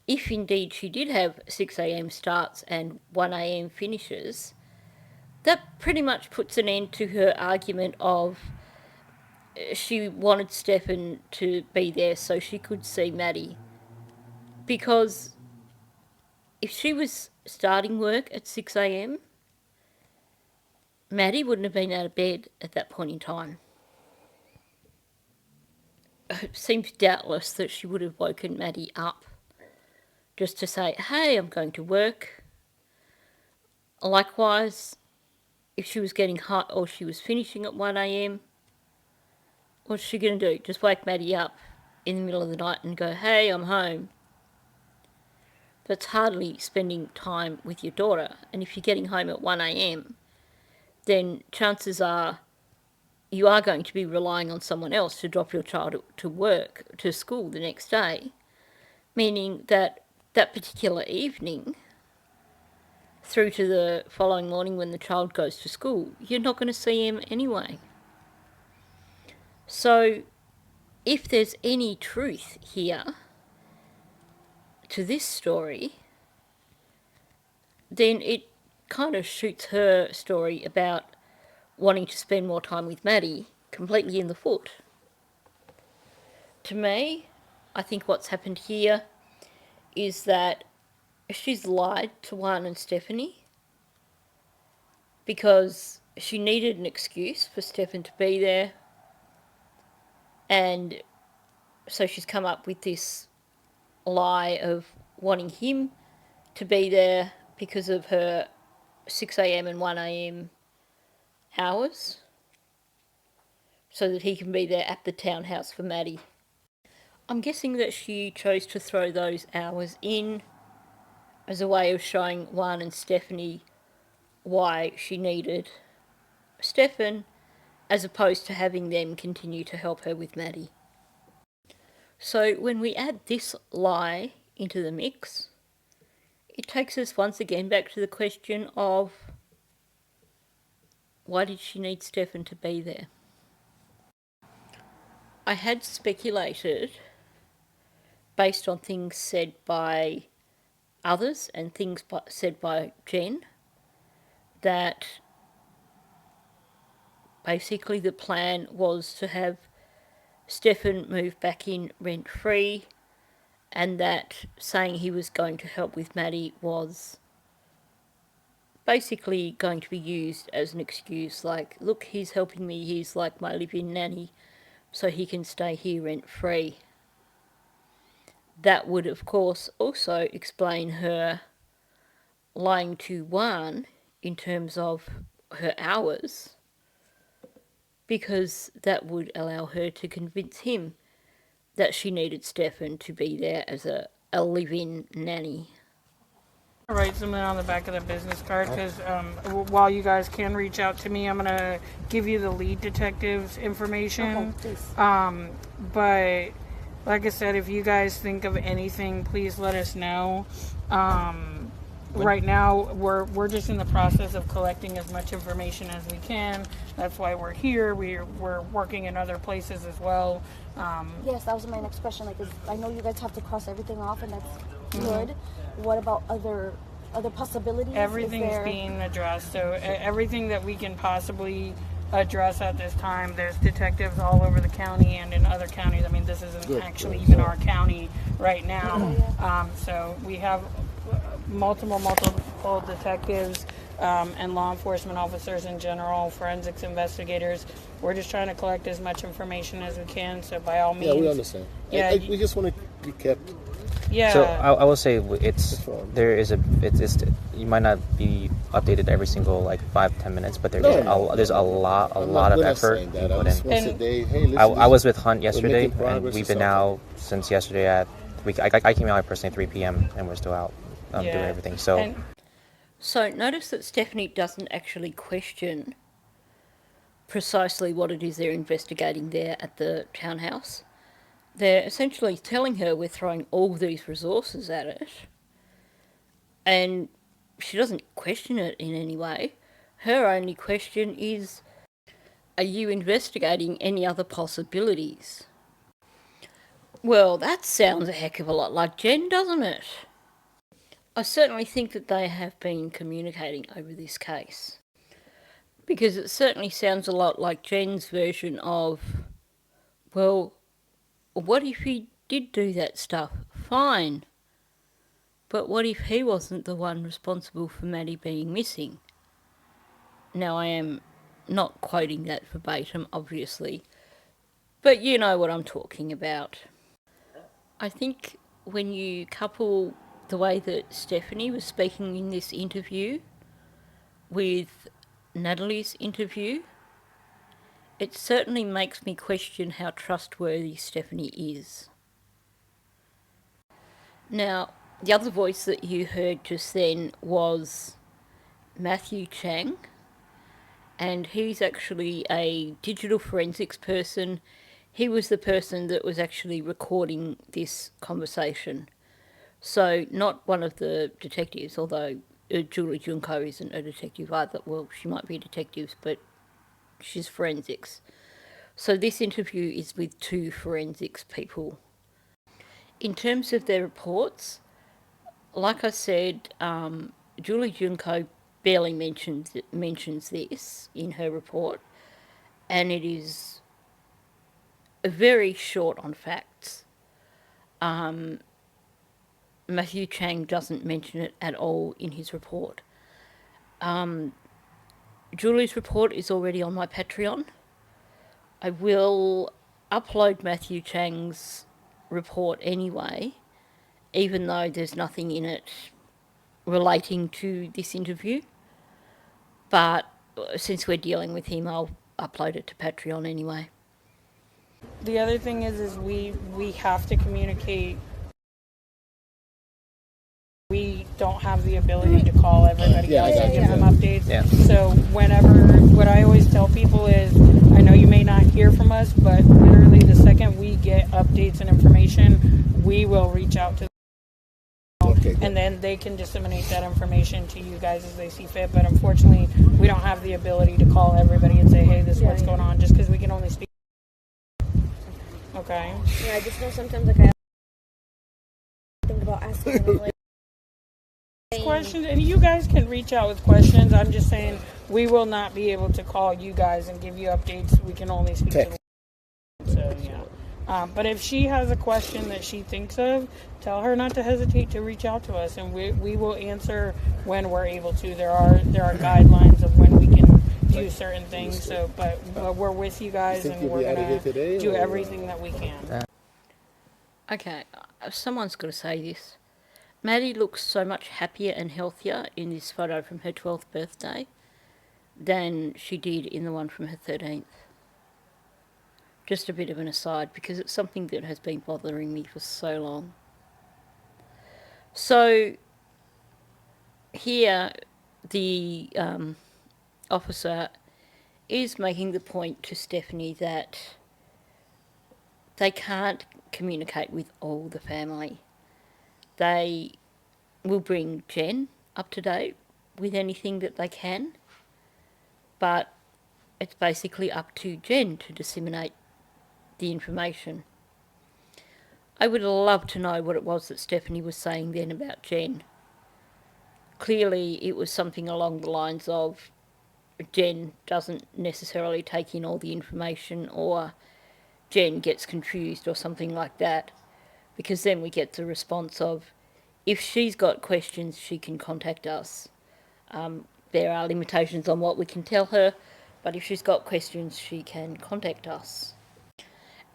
S1: if indeed she did have 6 a.m. starts and 1 a.m. finishes, that pretty much puts an end to her argument of she wanted Stefan to be there so she could see Maddie. Because if she was starting work at 6 a.m, Maddie wouldn't have been out of bed at that point in time. It seems doubtless that she would have woken Maddie up just to say, hey, I'm going to work. Likewise, if she was getting hot or she was finishing at 1 a.m, what's she going to do? Just wake Maddie up in the middle of the night and go, hey, I'm home. That's hardly spending time with your daughter. And if you're getting home at 1 a.m, then chances are you are going to be relying on someone else to drop your child to school the next day, meaning that that particular evening through to the following morning when the child goes to school, you're not going to see him anyway. So if there's any truth here to this story, then it kind of shoots her story about wanting to spend more time with Maddie completely in the foot. To me, I think what's happened here is that she's lied to Juan and Stephanie because she needed an excuse for Stefan to be there, and so she's come up with this lie of wanting him to be there because of her 6 a.m. and 1 a.m. hours, so that he can be there at the townhouse for Maddie. I'm guessing that she chose to throw those hours in as a way of showing Juan and Stephanie why she needed Stefan, as opposed to having them continue to help her with Maddie. So when we add this lie into the mix, it takes us once again back to the question of why did she need Stefan to be there? I had speculated, based on things said by others and things said by Jenn, that basically the plan was to have Stefan move back in rent-free, and that saying he was going to help with Maddie was basically going to be used as an excuse, like, look, he's helping me, he's like my live-in nanny, so he can stay here rent-free. That would, of course, also explain her lying to Juan in terms of her hours, because that would allow her to convince him that she needed Stefan to be there as a live-in nanny.
S2: Write something on the back of the business card, because while you guys can reach out to me, I'm going to give you the lead detective's information.
S4: Okay, please.
S2: But like I said, if you guys think of anything, please let us know. Right now, we're just in the process of collecting as much information as we can. That's why we're here. We're working in other places as well.
S4: Yes, that was my next question. Like, I know you guys have to cross everything off, and that's good. What about other possibilities?
S2: Everything's being addressed. So everything that we can possibly address at this time. There's detectives all over the county and in other counties. I mean, this isn't actually even our county right now. So we have multiple all detectives and law enforcement officers in general, forensics investigators. We're just trying to collect as much information as we can. So by all means,
S3: yeah, we understand.
S2: Yeah,
S3: we just want to be kept.
S2: Yeah.
S5: So I will say you might not be updated every single like 5-10 minutes, but there's a lot of effort you put in.
S3: Once a day. Hey,
S5: I was with Hunt yesterday, and we've been out since yesterday at I came out personally 3 p.m. and we're still out doing everything.
S1: So notice that Stephanie doesn't actually question precisely what it is they're investigating there at the townhouse. They're essentially telling her we're throwing all these resources at it, and she doesn't question it in any way. Her only question is, are you investigating any other possibilities? Well, that sounds a heck of a lot like Jenn, doesn't it? I certainly think that they have been communicating over this case, because it certainly sounds a lot like Jenn's version of, well, what if he did do that stuff? Fine. But what if he wasn't the one responsible for Maddie being missing? Now, I am not quoting that verbatim, obviously, but you know what I'm talking about. I think when you couple the way that Stephanie was speaking in this interview with Natalie's interview, it certainly makes me question how trustworthy Stephanie is. Now, the other voice that you heard just then was Matthew Chang, and he's actually a digital forensics person. He was the person that was actually recording this conversation. So not one of the detectives, although Julie Junko isn't a detective either. Well, she might be a detective, but she's forensics. So this interview is with 2 forensics people. In terms of their reports, like I said, Julie Junko barely mentions this in her report, and it is very short on facts. Matthew Chang doesn't mention it at all in his report. Julie's report is already on my Patreon. I will upload Matthew Chang's report anyway, even though there's nothing in it relating to this interview. But since we're dealing with him, I'll upload it to Patreon anyway.
S2: The other thing is we have to communicate. We don't have the ability to call everybody else and give them updates. Yeah. So what I always tell people is, I know you may not hear from us, but literally the second we get updates and information, we will reach out to them. Okay, and then they can disseminate that information to you guys as they see fit. But unfortunately, we don't have the ability to call everybody and say, hey, this is what's going on, just because we can only speak. Okay.
S6: Yeah, I just know sometimes I think about asking them,
S2: questions, and you guys can reach out with questions. I'm just saying we will not be able to call you guys and give you updates. We can only speak to them. So yeah. But if she has a question that she thinks of, tell her not to hesitate to reach out to us, and we will answer when we're able to. There are guidelines of when we can do certain things. So, but we're with you guys, and we're gonna do everything that we can.
S1: Okay, someone's got to say this. Maddie looks so much happier and healthier in this photo from her 12th birthday than she did in the one from her 13th. Just a bit of an aside, because it's something that has been bothering me for so long. So here the officer is making the point to Stephanie that they can't communicate with all the family. They will bring Jenn up to date with anything that they can, but it's basically up to Jenn to disseminate the information. I would love to know what it was that Stephanie was saying then about Jenn. Clearly it was something along the lines of Jenn doesn't necessarily take in all the information, or Jenn gets confused or something like that, because then we get the response of, if she's got questions, she can contact us. There are limitations on what we can tell her, but if she's got questions, she can contact us.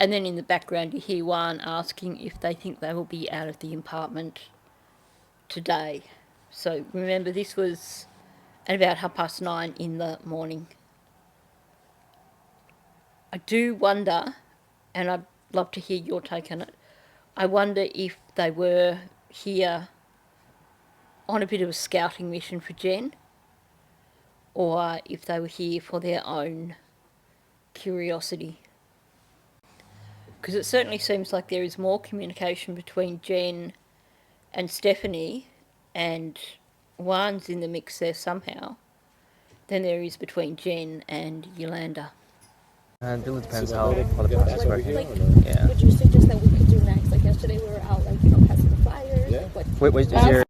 S1: And then in the background, you hear Juan asking if they think they will be out of the apartment today. So remember, this was at about 9:30 in the morning. I do wonder, and I'd love to hear your take on it, I wonder if they were here on a bit of a scouting mission for Jenn, or if they were here for their own curiosity. Because it certainly seems like there is more communication between Jenn and Stephanie, and Juan's in the mix there somehow, than there is between Jenn and Yolanda.
S5: It really depends how the process is working.
S6: Yeah. Would you suggest that we could do next? Like yesterday, we were out, like, passing the flyers.
S3: Yeah.
S6: Like,
S5: Wait, is your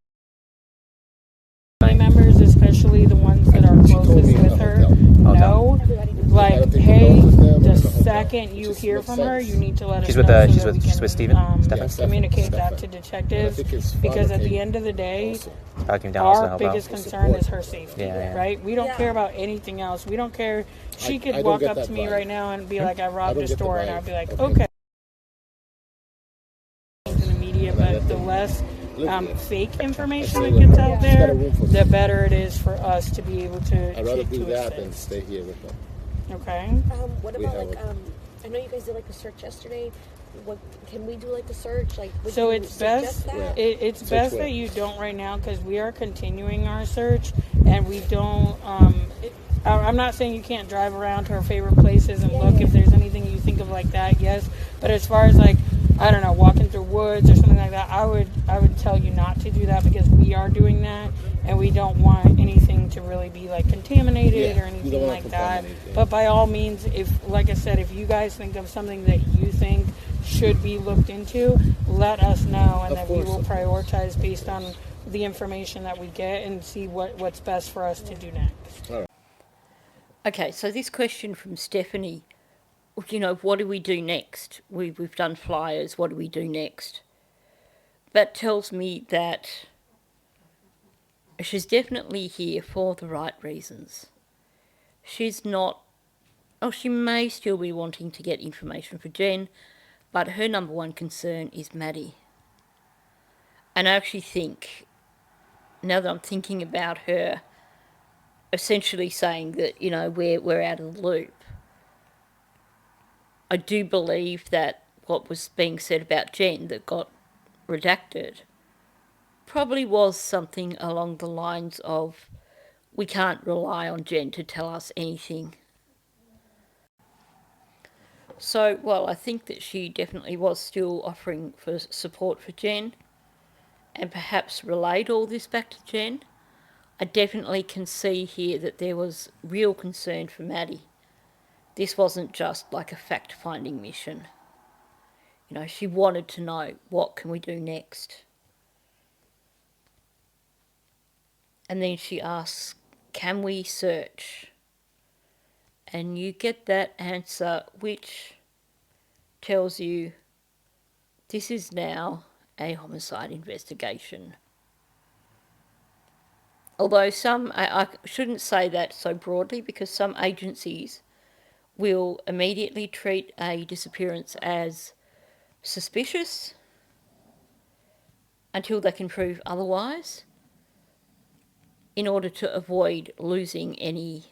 S2: family members, especially the ones that are closest with her, know, like, hey, the second you hear from her, you need to let us know.
S5: She's with Steven?
S2: Communicate that to detectives, because at the end of the day, our biggest concern is her safety, right? We don't care about anything else. We don't care. She could walk up to me right now and be like, I robbed a store, and I'd be like, okay. In the media, but the less fake information that gets out there, the better it is for us to be able to.
S3: I'd rather do that than stay here with them.
S2: Okay.
S6: What about like I know you guys did like a search yesterday. What can we do, like the search? Like,
S2: so it's best. It's best that you don't right now, because we are continuing our search, and we don't. I'm not saying you can't drive around to our favorite places and look if there's anything you think of like that. Yes, but as far as like, I don't know, walking through woods or something like that, I would tell you not to do that, because we are doing that, and we don't want anything to really be like contaminated or anything like that. But by all means, if, like I said, if you guys think of something that you think should be looked into, let us know, and then we will prioritize based on the information that we get and see what's best for us to do next.
S3: All right.
S1: Okay, so this question from Stephanie, you know, what do we do next? We've done flyers, what do we do next? That tells me that she's definitely here for the right reasons. She's not, she may still be wanting to get information for Jenn, but her number one concern is Maddie. And I actually think, now that I'm thinking about her essentially saying that, you know, we're out of the loop, I do believe that what was being said about Jenn that got redacted probably was something along the lines of, we can't rely on Jenn to tell us anything. So, well, I think that she definitely was still offering for support for Jenn, and perhaps relayed all this back to Jenn. I definitely can see here that there was real concern for Maddie. This wasn't just like a fact-finding mission. You know, she wanted to know, what can we do next? And then she asks, can we search? And you get that answer, which tells you this is now a homicide investigation. Although I shouldn't say that so broadly, because some agencies will immediately treat a disappearance as suspicious until they can prove otherwise, in order to avoid losing any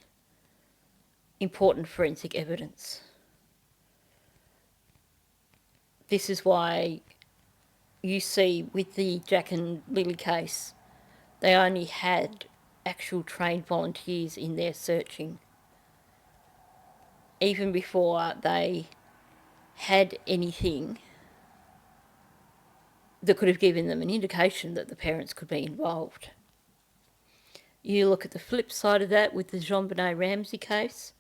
S1: important forensic evidence. This is why you see with the Jack and Lily case, they only had actual trained volunteers in there searching, even before they had anything that could have given them an indication that the parents could be involved. You look at the flip side of that with the JonBenet Ramsey case.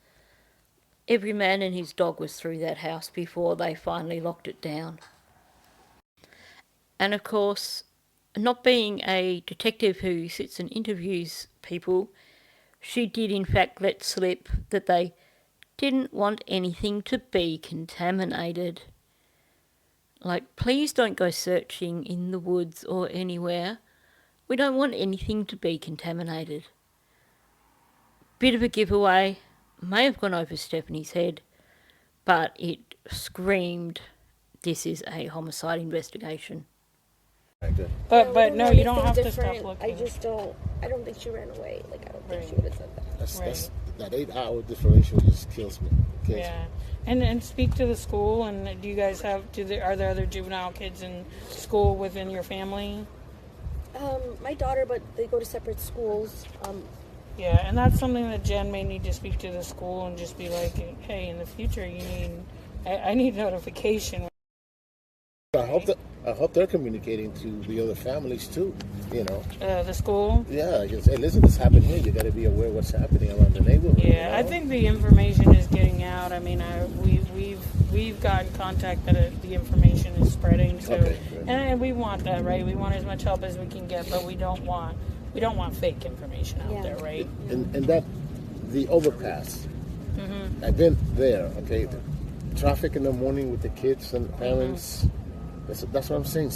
S1: Every man and his dog was through that house before they finally locked it down. And of course, not being a detective who sits and interviews people, she did in fact let slip that they didn't want anything to be contaminated. Like, please don't go searching in the woods or anywhere. We don't want anything to be contaminated. Bit of a giveaway, may have gone over Stephanie's head, but it screamed, this is a homicide investigation.
S2: But no, you don't have to stop looking.
S6: I don't think she ran away. Like, I don't think she would have said that.
S3: That 8-hour differential just kills me.
S2: Yeah. And speak to the school, and do you guys have, are there other juvenile kids in school within your family?
S6: My daughter, but they go to separate schools.
S2: Yeah, and that's something that Jen may need to speak to the school and just be like, hey, in the future, I need notification.
S3: I hope they're communicating to the other families too.
S2: The school.
S3: Yeah, just, hey, listen, this happened here. You got to be aware of what's happening around the neighborhood.
S2: Yeah, I think the information is getting out. I mean, we've gotten contact that the information is spreading. So,
S3: okay,
S2: and we want that, right? We want as much help as we can get, but we don't want fake information out there, right?
S3: And that the overpass. Mm-hmm. I've been there. Okay, the traffic in the morning with the kids and parents. Mm-hmm. That's what I'm saying.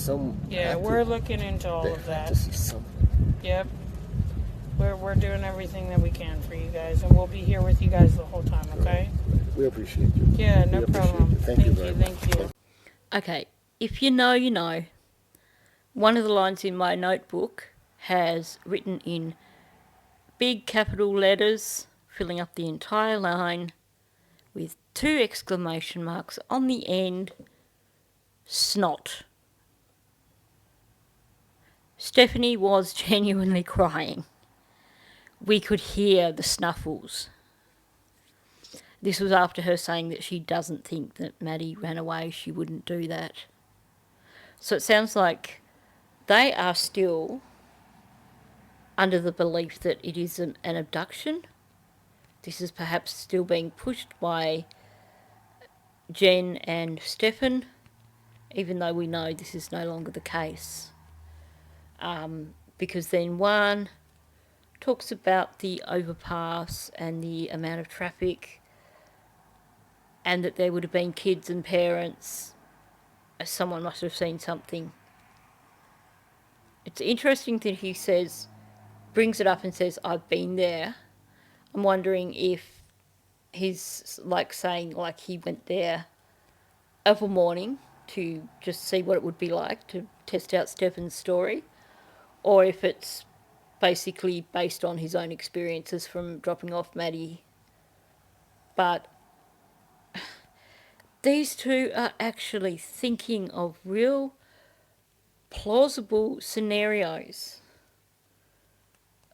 S2: We're looking into all of that.
S3: To see something.
S2: Yep. We're doing everything that we can for you guys, and we'll be here with you guys the whole time, okay?
S3: We appreciate you.
S2: Yeah, no problem.
S3: Thank you very much.
S2: Thank you.
S1: Okay, if you know, you know. One of the lines in my notebook has written in big capital letters, filling up the entire line, with 2 exclamation marks on the end, snot. Stephanie was genuinely crying. We could hear the snuffles. This was after her saying that she doesn't think that Maddie ran away. She wouldn't do that. So it sounds like they are still under the belief that it is an abduction. This is perhaps still being pushed by Jenn and Stephen, even though we know this is no longer the case. Because then Juan talks about the overpass and the amount of traffic, and that there would have been kids and parents. Someone must have seen something. It's interesting that he brings it up and says, I've been there. I'm wondering if he's saying he went there of a morning to just see what it would be like to test out Stephen's story, or if it's basically based on his own experiences from dropping off Maddie. But these two are actually thinking of real plausible scenarios.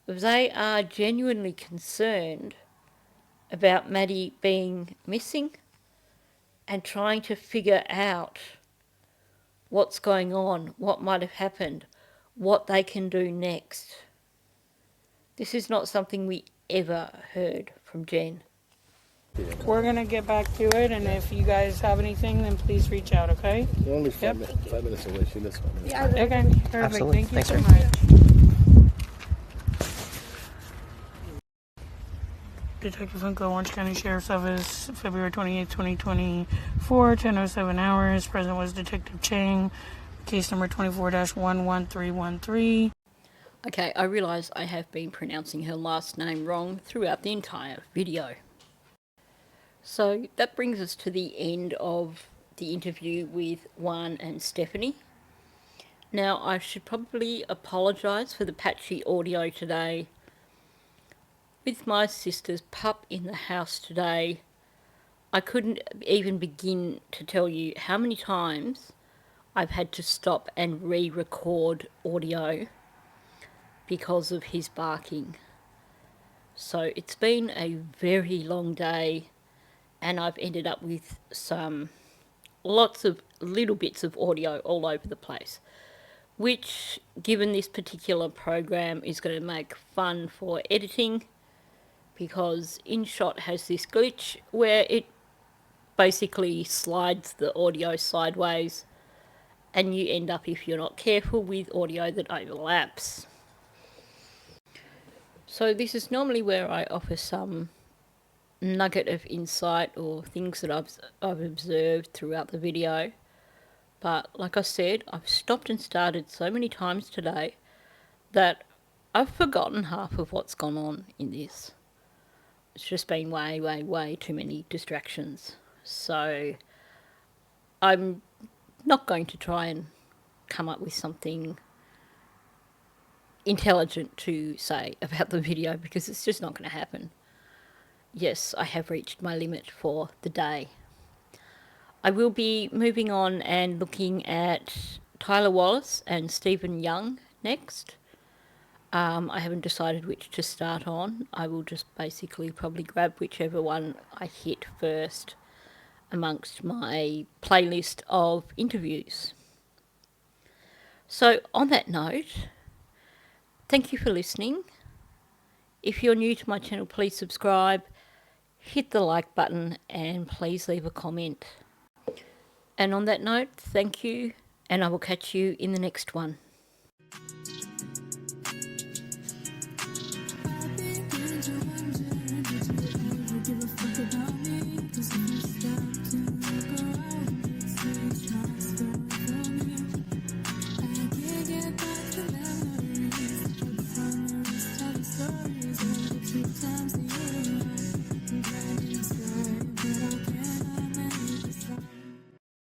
S1: They are genuinely concerned about Maddie being missing and trying to figure out what's going on, what might have happened, what they can do next. This is not something we ever heard from Jenn.
S2: We're going to get back to it, and if you guys have anything, then please reach out, okay?
S3: You're only 5 minutes away. She lives 5 minutes.
S2: Yeah, okay, perfect.
S5: Absolutely.
S2: Thank you
S5: Thanks,
S2: so much. Detective Funko, Orange County Sheriff's Office, February 28, 2024, 10:07 hours. Present was Detective Chang, case number 24-11313.
S1: Okay, I realise I have been pronouncing her last name wrong throughout the entire video. So that brings us to the end of the interview with Juan and Stephanie. Now, I should probably apologise for the patchy audio today. With my sister's pup in the house today, I couldn't even begin to tell you how many times I've had to stop and re-record audio because of his barking. So it's been a very long day, and I've ended up with lots of little bits of audio all over the place, which, given this particular program, is going to make fun for editing, because InShot has this glitch where it basically slides the audio sideways, and you end up, if you're not careful, with audio that overlaps. So this is normally where I offer some nugget of insight or things that I've observed throughout the video, But like I said, I've stopped and started so many times today that I've forgotten half of what's gone on in this. It's just been way, way, way too many distractions. So I'm not going to try and come up with something intelligent to say about the video because it's just not going to happen. Yes, I have reached my limit for the day. I will be moving on and looking at Tyler Wallace and Stephen Young next. I haven't decided which to start on. I will just basically probably grab whichever one I hit first amongst my playlist of interviews. So on that note, thank you for listening. If you're new to my channel, please subscribe, hit the like button, and please leave a comment. And on that note, thank you, and I will catch you in the next one.
S7: I've been